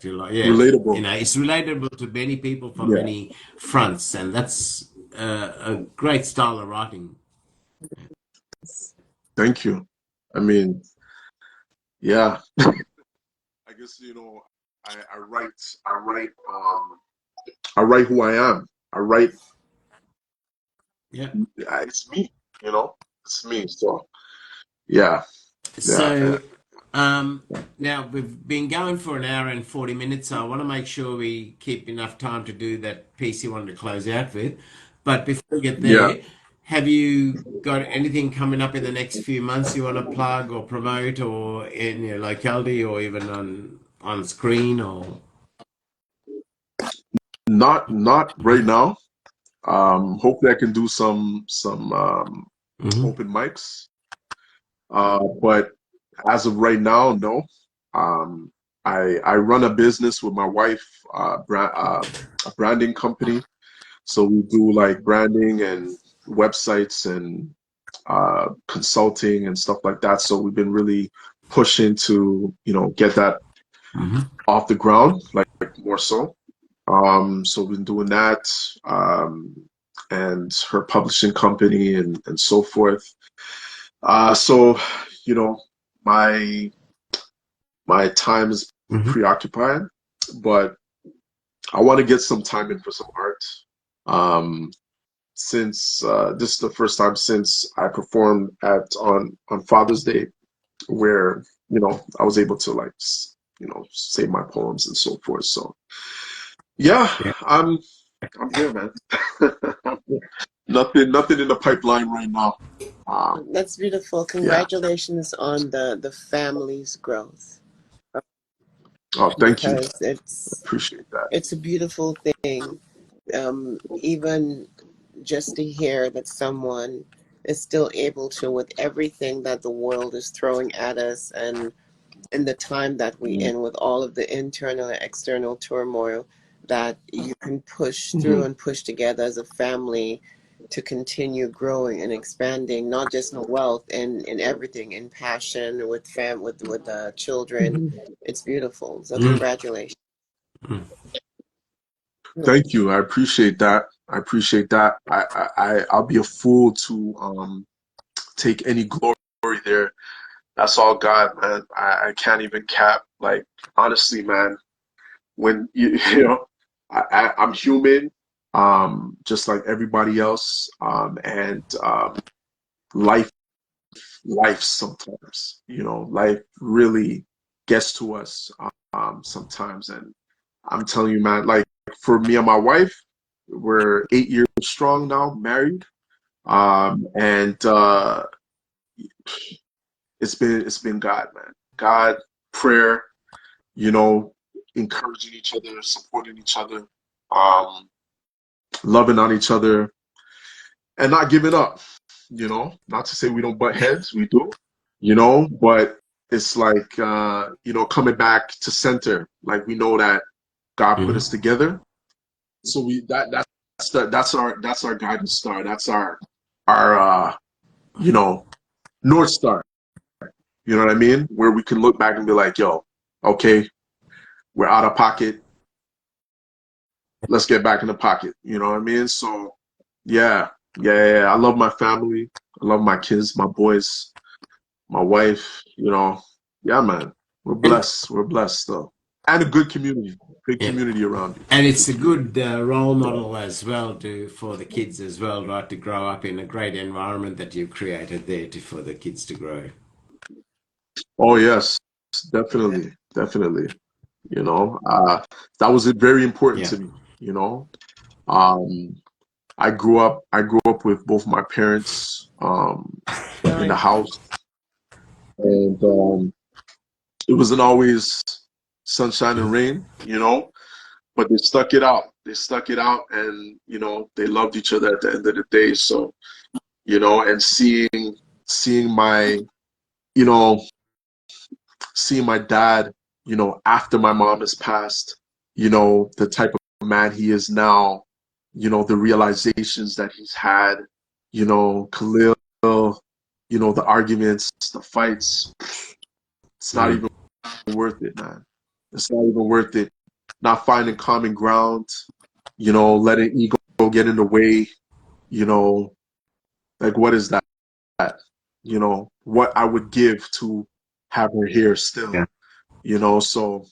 feel like, yeah, Relatable. it's relatable to many people from Yeah. many fronts, and that's a great style of writing. Thank you. I mean, yeah. I guess, I write, I write who I am. I write, Yeah. it's me, it's me. So, yeah, yeah, So yeah. now we've been going for an hour and 40 minutes, so I want to make sure we keep enough time to do that piece you wanted to close out with. But before we get Yeah. there, have you got anything coming up in the next few months you want to plug or promote, or in your locality, or even on screen, or? Not right now. Hopefully I can do some Mhm. open mics. But as of right now, no. Um, I run a business with my wife, a branding company. So we do like branding and websites and consulting and stuff like that. So we've been really pushing to, get that Mhm. off the ground, like more so. So we've been doing that, um, and her publishing company and so forth. So, you know, my my time is Mhm. preoccupied, but I want to get some time in for some art. Um, since this is the first time since I performed on Father's Day, where I was able to like say my poems and so forth. So yeah, Yeah. I'm here, man. Nothing in the pipeline right now. That's beautiful. Yeah. Congratulations on the family's growth, Oh, thank you. because Appreciate that. it's a beautiful thing. Even just to hear that someone is still able to, with everything that the world is throwing at us, and in the time that we in, with all of the internal and external turmoil, that you can push through Mm-hmm. and push together as a family to continue growing and expanding, not just in wealth and in everything, in passion, with children. It's beautiful. So Mm. congratulations. Mm. Thank you. I appreciate that. I appreciate that. I'll be a fool to take any glory there. That's all God, man. I can't even cap. Like honestly, man, when I'm human, just like everybody else, and life sometimes, life really gets to us sometimes, and I'm telling you, man, like for me and my wife, we're 8 years strong now, married, and it's been God, man. God, prayer, you know, encouraging each other, supporting each other, um, loving on each other, and not giving up. Not to say we don't butt heads, we do, but it's like coming back to center. Like we know that God put us Mhm. together, so that's our guiding star. That's our North Star. You know what I mean? Where we can look back and be like, yo, okay, we're out of pocket. Let's get back in the pocket. You know what I mean? So yeah, yeah. I love my family. I love my kids, my boys, my wife. Yeah, man. We're And blessed. We're blessed though, and a good community. Good yeah, community around you. and it's Good a community. good role Yeah. model as well for the kids as well, right? To grow up in a great environment that you've created there for the kids to grow. Oh yes, definitely, definitely. That was very important Yeah. to me. Um, I grew up with both my parents in the Nice. house, and it wasn't always sunshine and rain, but they stuck it out. They stuck it out, and they loved each other at the end of the day. So, and seeing my you know seeing my dad, after my mom has passed, the type of man he is now, the realizations that he's had, Kaleel. you know, the arguments, the fights. It's not even worth it, man. It's not even worth it. Not finding common ground, you know, letting ego get in the way, you know, like what is that? You know, what I would give to have her here still, Yeah. you know, so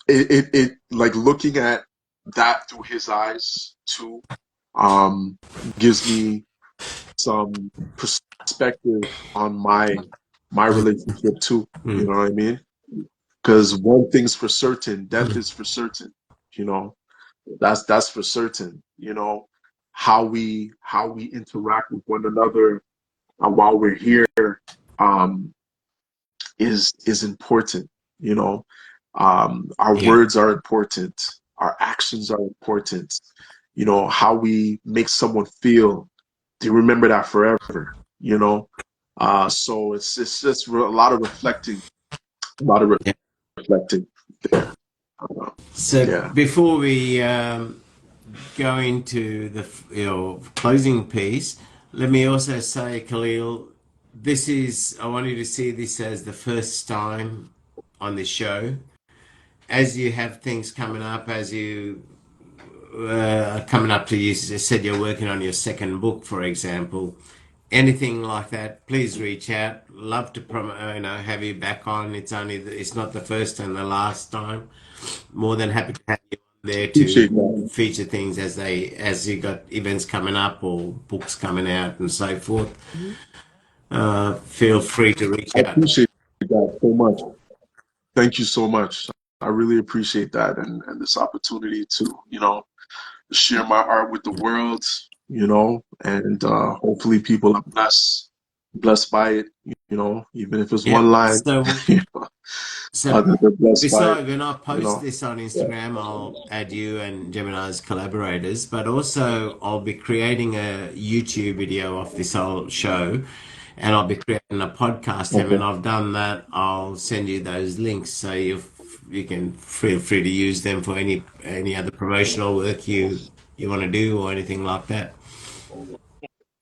it like looking at that through his eyes too, gives me some perspective on my relationship too. You know what I mean? Because one thing's for certain, death is for certain. You know, that's for certain. You know, how we interact with one another while we're here um, is important. You know, our Yeah. words are important. Our actions are important. You know, how we make someone feel. Do you remember that forever? You know, so it's just a lot of reflecting, a lot of Yeah. reflecting there. So Yeah. before we go into the closing piece, let me also say, Kaleel, this is, I want you to see this as the first time on this show. As you have things coming up, as you coming up to, you said you're working on your second book, for example, anything like that, please reach out. Love to promote, have you back on. It's not the first and the last time. More than happy to have you on there Appreciate to that. feature things as you got events coming up or books coming out and so forth. Feel free to reach I out. appreciate that so much. Thank you so much. I really appreciate that and this opportunity to, you know, share my art with the world, you know, and hopefully people are blessed by it, you know, even if it's one Yep. line, So you know, so that they're blessed by it, besides, when I you post know. this on Yeah. Instagram, I'll add you and Gemini's collaborators, but also I'll be creating a YouTube video of this whole show, and I'll be creating a podcast. And when Okay. I've done that, I'll send you those links so you can feel free to use them for any other promotional work you want to do or anything like that.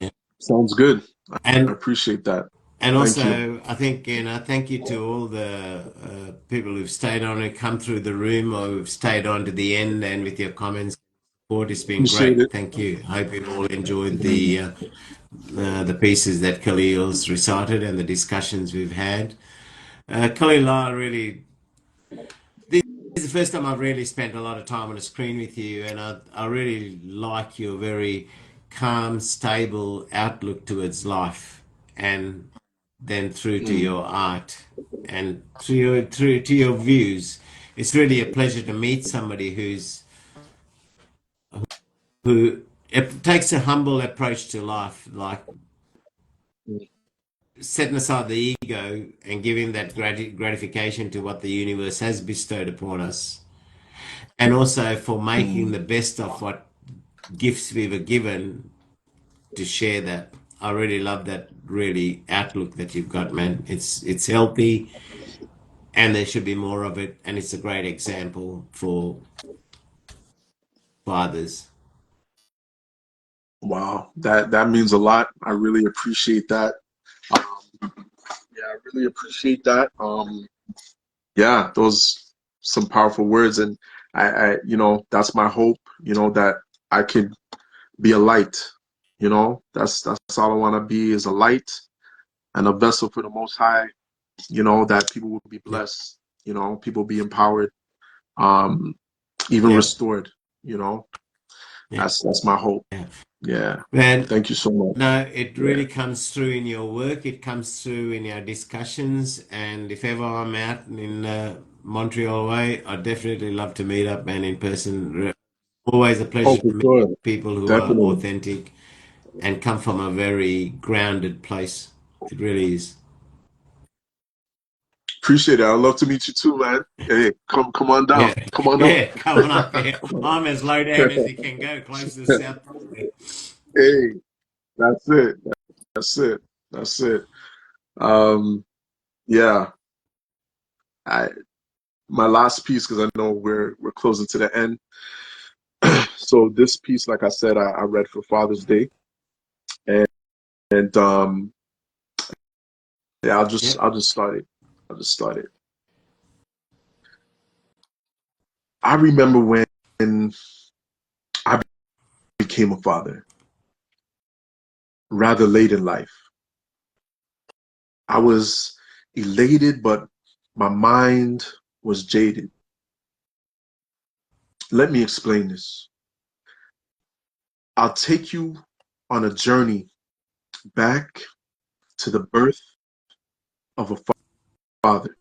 Yeah. Sounds good. I And appreciate that. And Thank you. also, I think, thank you to all the people who've stayed on and come through the room or who've stayed on to the end and with your comments. Support. It's been Appreciate great. it. Thank you. Hope you all enjoyed the pieces that Khalil's recited and the discussions we've had. Khalil, this is the first time I've really spent a lot of time on a screen with you, and I really like your very calm, stable outlook towards life, and then through to Mm. your art and through to your views. It's really a pleasure to meet somebody who it takes a humble approach to life, like setting aside the ego and giving that gratification to what the universe has bestowed upon us, and also for making Mm. the best of what gifts we were given to share that. I really love that really outlook that you've got, man. It's healthy and there should be more of it, and it's a great example for others. Wow. That means a lot. I really appreciate that. Um, yeah, I really appreciate that. Yeah, those some powerful words, and you know, that's my hope. You know, that I could be a light. You know, that's all I want to be is a light and a vessel for the Most High. You know, that people will be Yeah, blessed. You know, people be empowered, um, even yeah, restored. You know, yeah, that's my hope. yeah. Yeah. Man, Thank you so much. no, it Yeah. really comes through in your work. It comes through in our discussions. And if ever I'm out in Montreal way, I'd definitely love to meet up, man, in person. Always a Oh, pleasure for to meet sure. people who are Definitely. authentic and come from a very grounded place. It really is. Appreciate it. I'd love to meet you too, man. Hey, come on down. Yeah, Come on up. yeah, coming up here. Come on I'm as low down as you can go, close to the up. South Pole. Hey, that's it. That's it. That's it. Um, yeah. I my last piece because I know we're closing to the end. So this piece, like I said, I read for Father's Day, and Yeah, Yeah. I'll just start it. I'll just start it. I remember when I became a father, rather late in life. I was elated, but my mind was jaded. Let me explain this. I'll take you on a journey back to the birth of a father.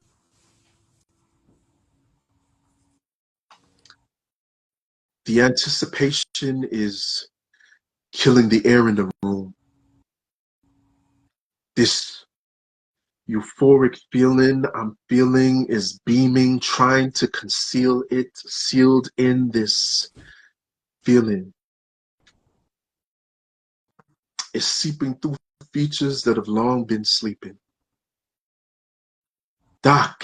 The anticipation is killing the air in the room. This euphoric feeling I'm feeling is beaming, trying to conceal it, sealed in this feeling. It's seeping through features that have long been sleeping. Doc,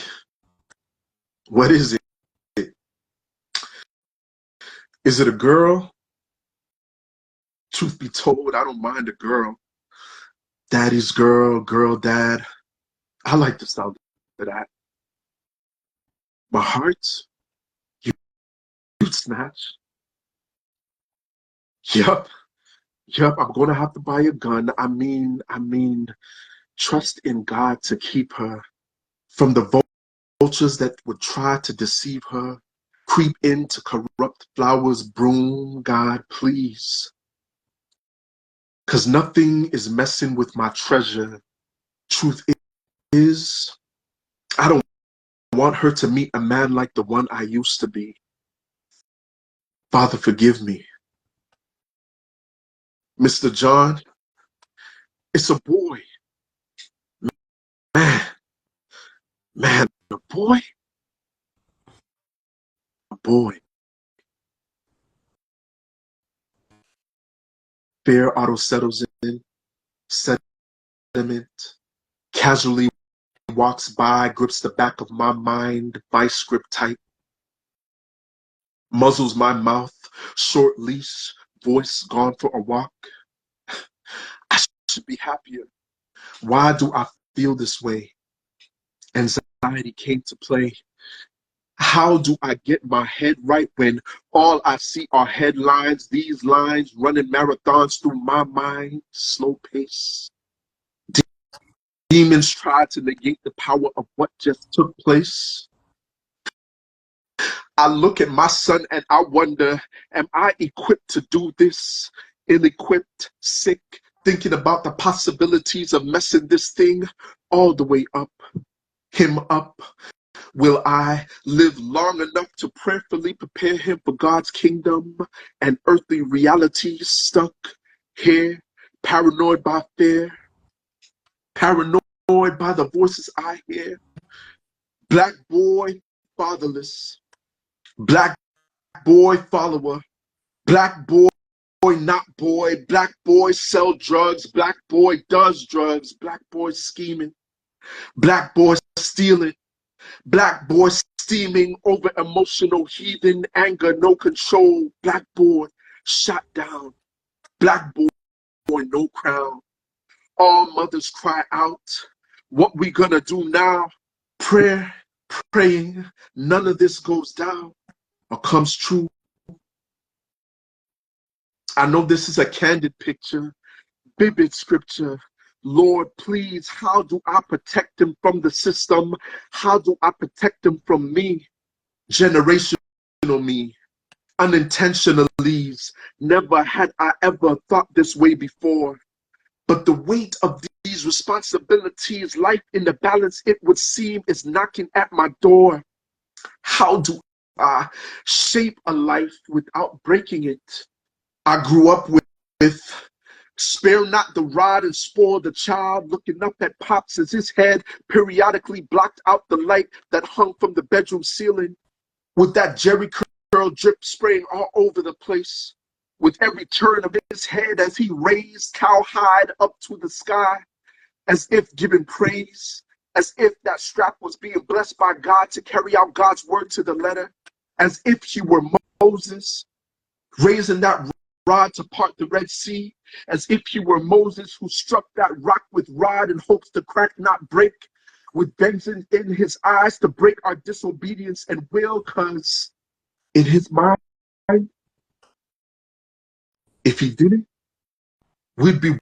what is it? Is it a girl? Truth be told, I don't mind a girl. Daddy's girl, girl dad. I like the sound of that. My heart, you snatch. Yup, yup, I'm gonna have to buy a gun. I mean, trust in God to keep her from the vultures that would try to deceive her, creep in to corrupt flowers, broom, God, please. Cause nothing is messing with my treasure. Truth is, I don't want her to meet a man like the one I used to be. Father, forgive me. Mr. John, it's a boy. Man, man, a boy? A boy. Fear auto settles in, sediment, casually walks by, grips the back of my mind, vice grip tight, muzzles my mouth, short leash, voice gone for a walk. I should be happier. Why do I feel this way? Anxiety came to play. How do I get my head right when all I see are headlines, these lines running marathons through my mind, slow pace? Demons try to negate the power of what just took place. I look at my son and I wonder, am I equipped to do this? Ill-equipped, sick, thinking about the possibilities of messing this thing all the way up, him up. Will I live long enough to prayerfully prepare him for God's kingdom and earthly realities stuck here, paranoid by fear, paranoid by the voices I hear? Black boy, fatherless. Black boy, follower. Black boy, not boy. Black boy, sell drugs. Black boy, does drugs. Black boy, scheming. Black boy, stealing. Black boy, steaming over emotional heathen anger, no control. Black boy, shot down. Black boy, no crown. All mothers cry out, what we gonna do now? Prayer, praying, none of this goes down or comes true. I know this is a candid picture, vivid scripture. Lord, please, how do I protect them from the system? How do I protect them from me? Generational me, unintentional leaves. Never had I ever thought this way before. But the weight of these responsibilities, life in the balance, it would seem, is knocking at my door. How do I shape a life without breaking it? I grew up with spare not the rod and spoil the child, looking up at Pops as his head periodically blocked out the light that hung from the bedroom ceiling, with that Jerry curl drip spraying all over the place, with every turn of his head as he raised cowhide up to the sky, as if giving praise, as if that strap was being blessed by God to carry out God's word to the letter, as if he were Moses, raising that rod to part the Red Sea, as if he were Moses who struck that rock with rod in hopes to crack, not break, with vengeance in his eyes to break our disobedience and will, cause in his mind, if he didn't, we'd be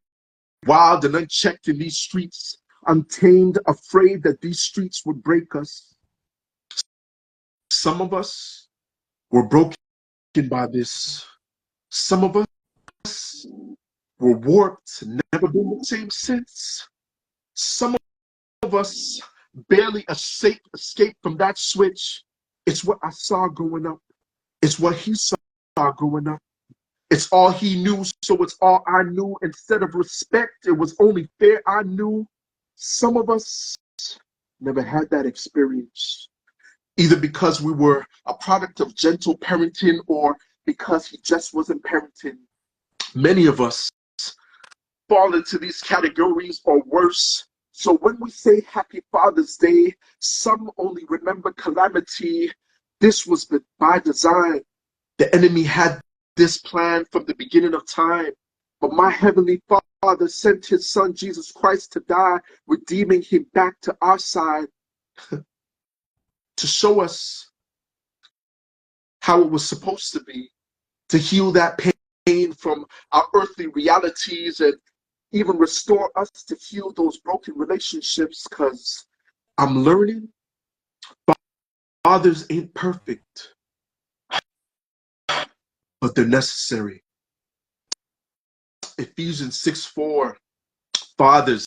wild and unchecked in these streets, untamed, afraid that these streets would break us. Some of us were broken by this. Some of us were warped, never been the same since. Some of us barely escaped from that switch. It's what I saw growing up. It's what he saw growing up. It's all he knew, so it's all I knew. Instead of respect, it was only fair I knew. Some of us never had that experience, either because we were a product of gentle parenting or because he just wasn't parenting. Many of us fall into these categories or worse. So when we say Happy Father's Day, some only remember calamity. This was by design. The enemy had this plan from the beginning of time. But my Heavenly Father sent his Son, Jesus Christ, to die, redeeming him back to our side to show us how it was supposed to be, to heal that pain from our earthly realities and even restore us to heal those broken relationships, because I'm learning fathers ain't perfect, but they're necessary. Ephesians 6:4, fathers,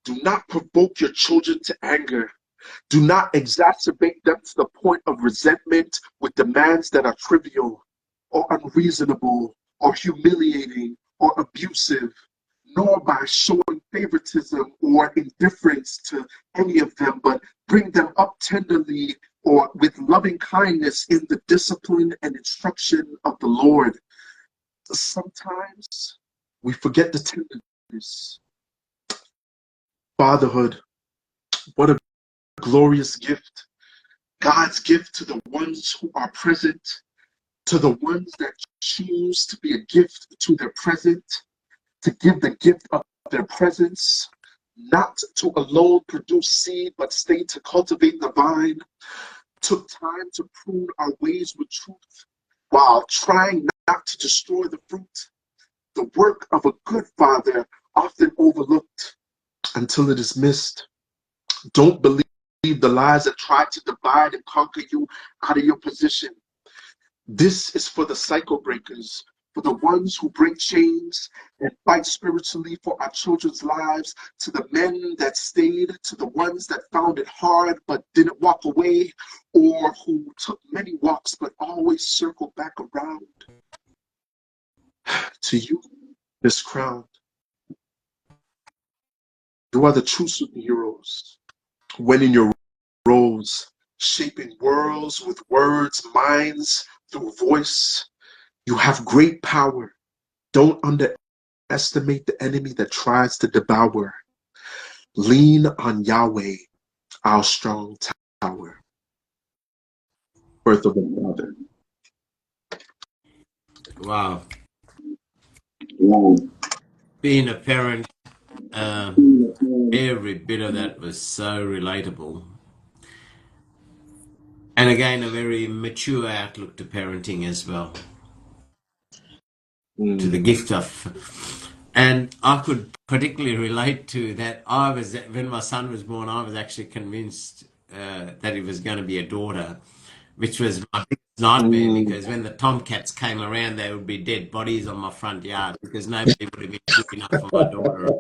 do not provoke your children to anger. Do not exacerbate them to the point of resentment with demands that are trivial or unreasonable or humiliating or abusive, nor by showing favoritism or indifference to any of them, but bring them up tenderly or with loving kindness in the discipline and instruction of the Lord. Sometimes we forget the tenderness. Fatherhood, what a glorious gift. God's gift to the ones who are present, to the ones that choose to be a gift to their present, to give the gift of their presence, not to alone produce seed, but stay to cultivate the vine, took time to prune our ways with truth, while trying not to destroy the fruit. The work of a good father often overlooked until it is missed. Don't believe the lies that try to divide and conquer you out of your position. This is for the cycle breakers, for the ones who break chains and fight spiritually for our children's lives, to the men that stayed, to the ones that found it hard but didn't walk away, or who took many walks but always circled back around. To you, this crown. You are the true superheroes, winning your roles, shaping worlds with words, minds through voice. You have great power. Don't underestimate the enemy that tries to devour. Lean on Yahweh, our strong tower. Birth of the Father. Wow. Wow. Being a parent, every bit of that was so relatable. And again, a very mature outlook to parenting as well, to the gift of. And I could particularly relate to that. When my son was born, I was actually convinced that it was going to be a daughter, which was my biggest nightmare, because when the tomcats came around, there would be dead bodies on my front yard because nobody would have been good enough for my daughter.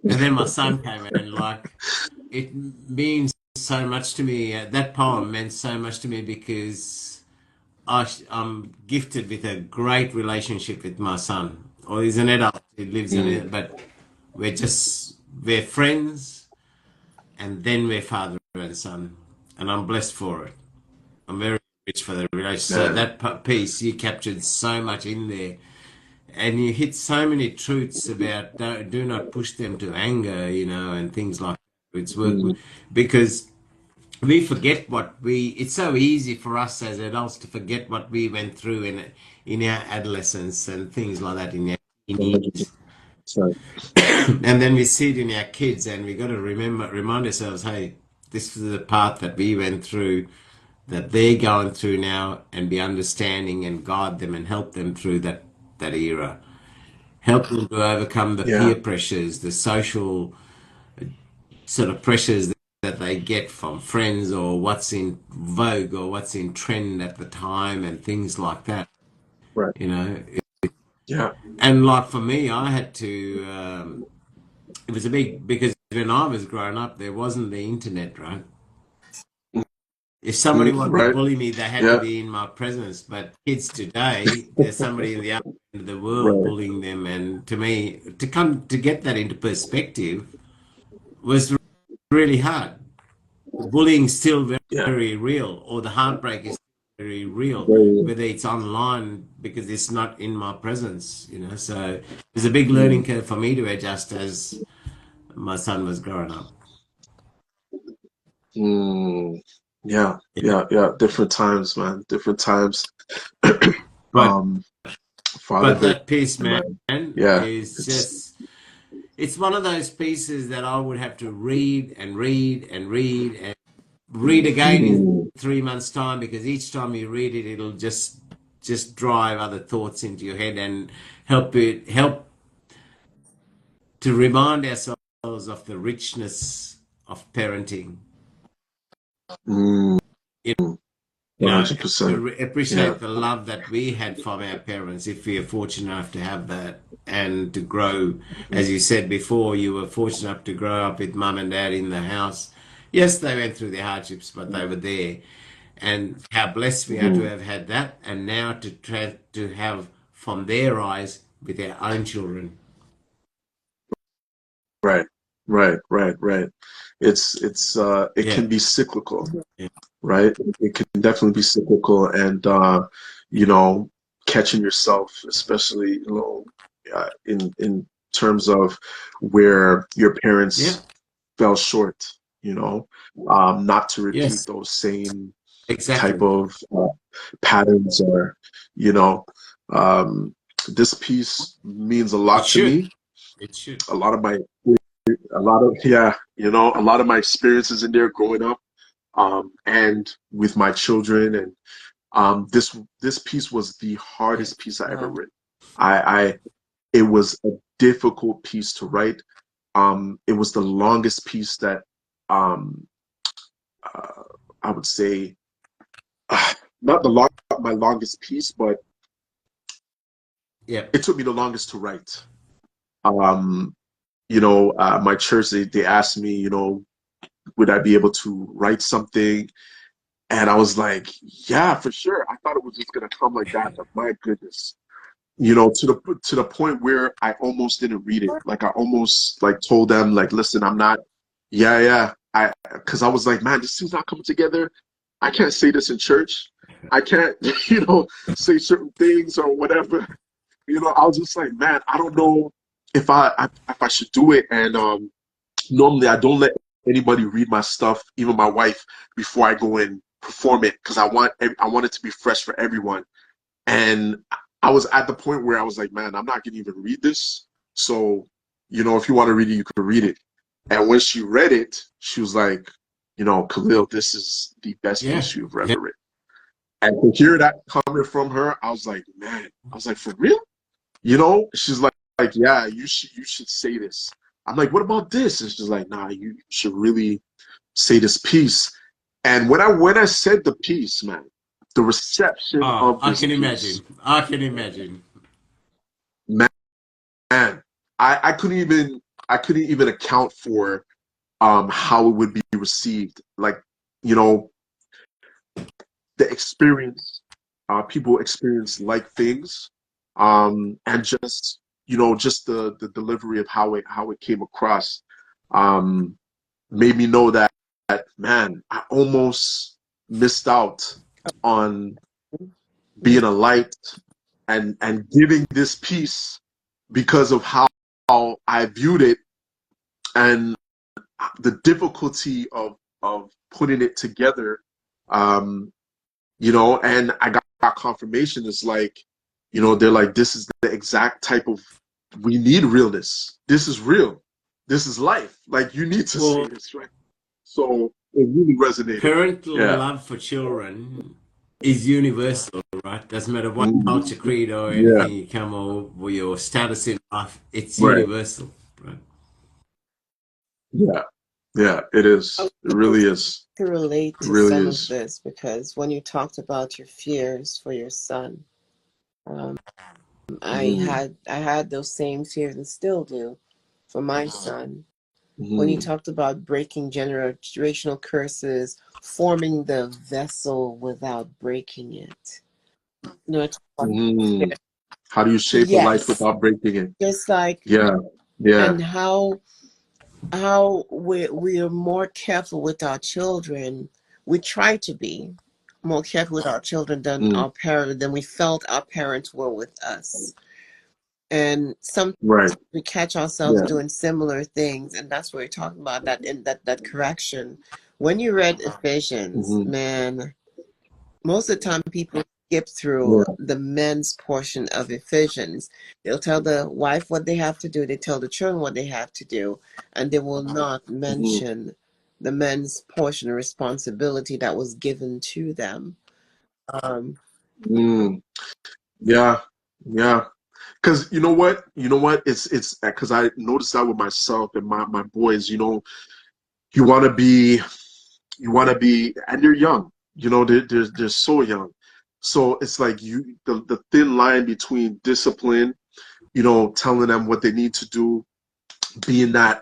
And then my son came out, and it means so much to me. That poem meant so much to me because I'm gifted with a great relationship with my son. Or he's an adult, he lives in it, but we're friends, and then we're father and son, and I'm blessed for it. I'm very rich for the relationship. So that piece, you captured so much in there. And you hit so many truths about do not push them to anger, and things like that. It's work because we forget what we. It's so easy for us as adults to forget what we went through in our adolescence and things like that in our teens. 100%. And then we see it in our kids, and we got to remind ourselves, hey, this is the part that we went through, that they're going through now, and be understanding and guide them and help them through that era. Help them to overcome the Yeah, peer pressures, the social sort of pressures that they get from friends or what's in vogue or what's in trend at the time and things like that. right. You know, Yeah. and like for me, I had to. It was a big because when I was growing up, there wasn't the internet, right? If somebody Mhm. wanted to Right. bully me, they had to Yeah. be in my presence. But kids today, there's somebody in the other end of the world Right. bullying them, and to me, to come to get that into perspective was really hard. The bullying's still very, Yeah. very real, or the heartbreak is very real, Very. whether it's online because it's not in my presence, you know. So there's a big learning Mm, curve for me to adjust as my son was growing up. mm, yeah. Yeah. Yeah. Yeah. Different times, man. Different times. But Um, but fatherhood, that piece, man, man. Yeah. is It's. just it's one of those pieces that I would have to read and read and read and read again in Mm, 3 months' time because each time you read it, it'll just drive other thoughts into your head and help to remind ourselves of the richness of parenting. mm, You one know, hundred to percent. Yeah. appreciate the love that we had from our parents if we are fortunate enough to have that and to grow. As you said before, you were fortunate enough to grow up with mum and dad in the house. Yes, they went through their hardships, but they were there. And how blessed we are to Mhm. have had that, and now to have from their eyes with our own children. Right. Right. Right. Right. It Yeah, can be cyclical, yeah, right? It can definitely be cyclical, and you know, catching yourself, especially in terms of where your yeah. parents fell short, you know, not to repeat Yes, those same type exactly. of patterns, or you know, um, this piece means a It lot to should. me. It should. A lot of my, a lot of, yeah, you know, a lot of my experiences in there growing up, and with my children, and this piece was the Yeah. hardest piece I ever Wow. written. I It was a difficult piece to write. It was the longest piece that um, uh, I would say, not my longest piece, but Yeah. it took me the longest to write. Um, my church, they asked me, would I be able to write something? And I was like, yeah, for sure. I thought it was just gonna come like that, but my goodness. To the point where I almost didn't read it. Like I almost like told them, like, listen, I'm not, yeah, yeah. Because I was like, man, this thing's not coming together. I can't say this in church. I can't, say certain things or whatever. I was just like, man, I don't know if I should do it. And normally I don't let anybody read my stuff, even my wife, before I go and perform it, because I want it to be fresh for everyone. And I was at the point where I was like, man, I'm not gonna even read this. So, if you want to read it, you can read it. And when she read it, she was like, Kaleel, this is the best Yeah. piece you've Yeah. ever written. And to hear that coming from her, I was like, man, I was like, for real? She's like, yeah, you should say this. I'm like, what about this? And she's like, nah, you should really say this piece. And when I said the piece, man, the reception Oh, of I this can piece, imagine. I can imagine. man, I couldn't even account for how it would be received. Like, you know, the experience, people experience like things, and just the delivery of how it came across, um, made me know that man, I almost missed out on being a light, and giving this piece, because of how I viewed it, and the difficulty of of putting it together. You know, and I got confirmation. It's like, you know, they're like, this is the exact type of, we need realness. This is real. This is life. Like, you need to say Well, this, right? So it really resonated. parental Yeah. love for children is universal, right? Doesn't matter what culture, Mhm. creed, or Yeah. anything you come or your status in life, it's Right. universal, right? Yeah. Yeah. It I is. was It able really is. to relate It to really some of is. this because when you talked about your fears for your son, um, Mm-hmm. I had those same fears and still do for my son. When you Mm-hmm. talked about breaking generational curses, forming the vessel without breaking it. No, it's Mm-hmm. How do you shape a life yes, without breaking it? just like Yeah. Yeah. and how we are more careful with our children. We try to be more careful with our children Mm. than we felt our parents were with us. And sometimes Right. we catch ourselves Yeah. doing similar things, and that's what we're talking about, that in that correction. When you read Ephesians, Mm-hmm. man, most of the time people skip through Yeah. the men's portion of Ephesians. They'll tell the wife what they have to do, they tell the children what they have to do, and they will not Mm-hmm. mention the men's portion of responsibility that was given to them. Um, Mm. Yeah. Yeah. Because you know what, it's because I noticed that with myself and my boys. You know, you want to be and you're young. You know, they're so young. So it's like the thin line between discipline, you know, telling them what they need to do, being that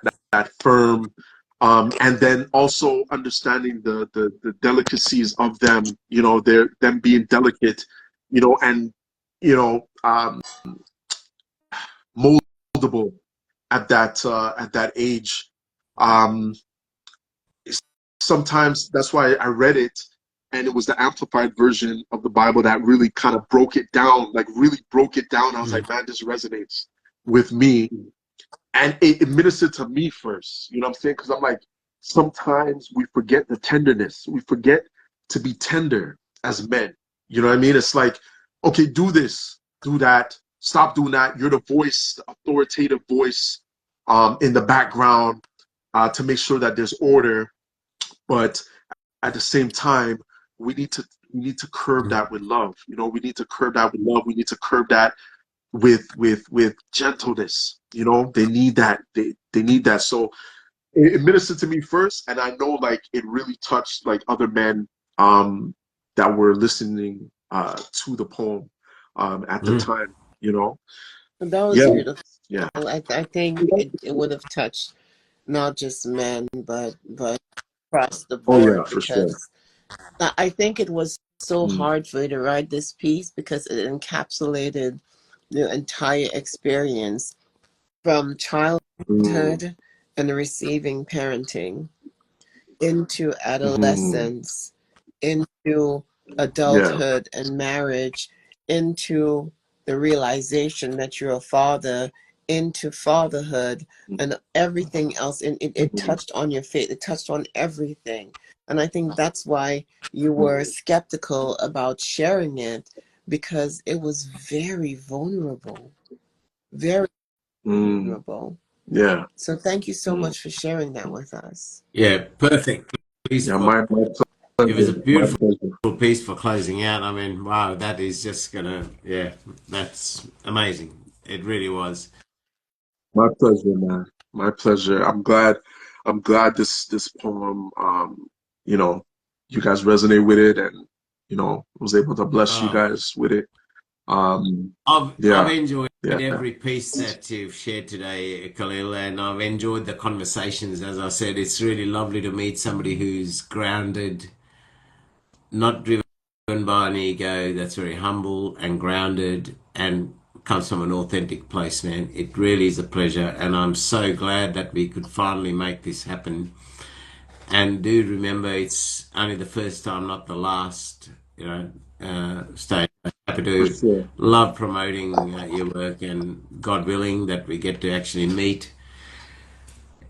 firm, and then also understanding the delicacies of them. You know, they're them being delicate. You know, and you know, moldable at that age. Um, Sometimes that's why I read it, and it was the amplified version of the Bible that really kind of broke it down, like really broke it down. I was like, man, this resonates with me, and it ministered to me first. You know what I'm saying? Because I'm like, sometimes we forget the tenderness. We forget to be tender as men. You know what I mean? It's like, okay, do this, do that, stop doing that. You're the voice, the authoritative voice, in the background, to make sure that there's order. But at the same time, we need to curb that with love. You know, we need to curb that with love. We need to curb that with gentleness. You know, they need that. They need that. So it ministered to me first, and I know like it really touched like other men, that were listening, to the poem, at the Mm. time. You know, that was yeah, beautiful. yeah. I think it would have touched not just men, but across the Oh yeah, board for sure. because I think it was so Mm, hard for you to write this piece because it encapsulated the entire experience from mm, childhood and receiving parenting into mm, adolescence, into yeah. adulthood and marriage, into the realization that you're a father, into fatherhood, and everything else. And it Mm, touched on your faith, it touched on everything. And I think that's why you were mm, skeptical about sharing it because it was very vulnerable, very mm, vulnerable. yeah. So thank you so Mm. much for sharing that with us. Yeah, perfect. Yeah, Peaceful. my It was a pleasure. My beautiful pleasure. piece for closing out. I mean, wow, that is just gonna, yeah, that's amazing. It really was. My pleasure, man. My pleasure. I'm glad this poem, you know, you guys resonate with it, and you know, was able to bless you Oh, guys with it. I've Yeah, enjoyed yeah. every piece that you've shared today, Khalil, and I've enjoyed the conversations. As I said, it's really lovely to meet somebody who's grounded, not driven by an ego, that's very humble and grounded and comes from an authentic place, man. It really is a pleasure, and I'm so glad that we could finally make this happen. And do remember, it's only the first time, not the last. You know, stay happy For to sure. love promoting your work, and God willing that we get to actually meet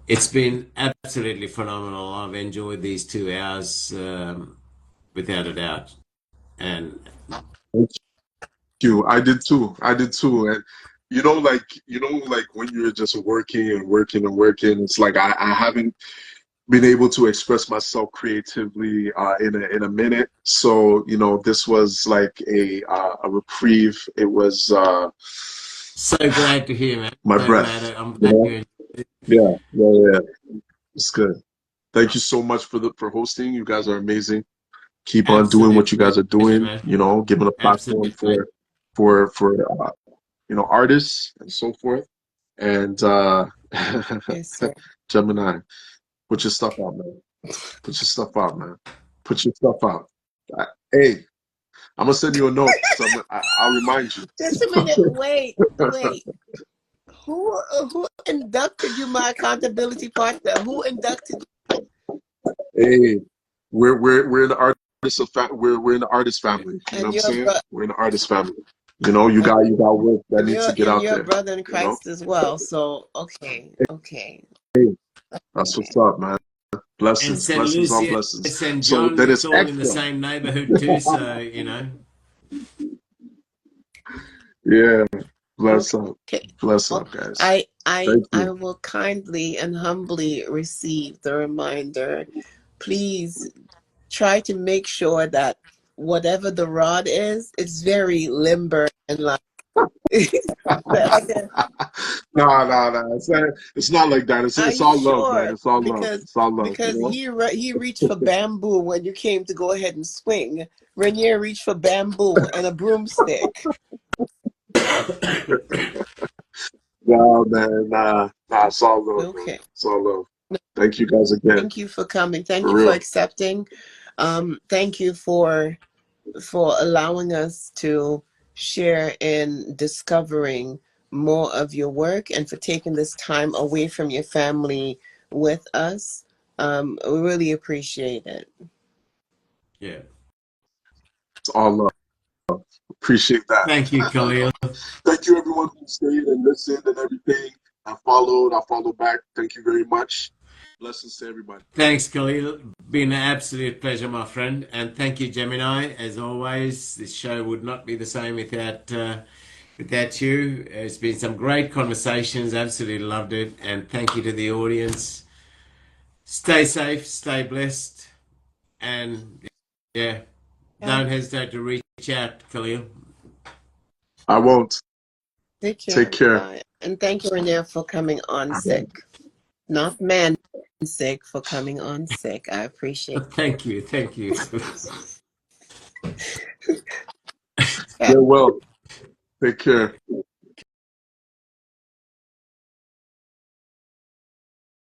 It's been absolutely phenomenal. I've enjoyed these 2 hours without a doubt. And Thank you. I did too. I did too. And like when you're just working and working and working, it's like I haven't been able to express myself creatively in a minute. So this was like a reprieve. It was so glad to hear, man. my So glad. breath. I'm You glad know? you. Yeah, yeah, yeah. It's good. Thank you so much for hosting. You guys are amazing. Keep on doing what Absolute you guys are pleasure, doing. man. Giving a platform Absolute pleasure. for artists and so forth. And Yes, sir. Gemini, put your stuff out, man. Put your stuff out, man. Put your stuff out. Hey, I'm gonna send you a note. So I'll remind you. Just a minute. Wait, wait. Who inducted you, my accountability partner? Who inducted you? Hey, we're in the we're in the artist family. You know what And I'm your saying? bro- We're in the artist family. You got work that and needs to you're get and out your there. brother in You know? Christ as well. So okay, okay, Hey, that's okay. what's up, man. And Blessings, St. blessings on Lucia, blessings. St. So John, then it's it's all in the extra. same neighborhood too. So Yeah, bless up. Okay. Bless Well, up, guys. I Thank you. will kindly and humbly receive the reminder. Please try to make sure that whatever the rod is, it's very limber and like like a, No. It's not like that. are It's you all love, man. sure? It's all love. Because It's all love, because he reached for bamboo when you came to go ahead and swing. Renier reached for bamboo and a broomstick. No, man, nah, it's all love, man. Okay. It's all love. Thank you guys again. Thank you for coming. Thank For you for real. accepting. Thank you for allowing us to share in discovering more of your work and for taking this time away from your family with us. We really appreciate it. yeah. It's all love. Appreciate that. Thank you, Kaleel. Thank you, everyone who stayed and listened and everything. I followed back. Thank you very much. Blessings to everybody. Thanks, Kaleel. Been an absolute pleasure, my friend. And thank you, Gemini. As always, this show would not be the same without you. It's been some great conversations. Absolutely loved it. And thank you to the audience. Stay safe, stay blessed, and yeah, don't hesitate to reach out, Kaleel. I won't. Take care. Take care. Bye. And thank you, Renee, for coming on All sick. Not man sick, for coming on sick. I appreciate it. Thank you. Get well. Take care.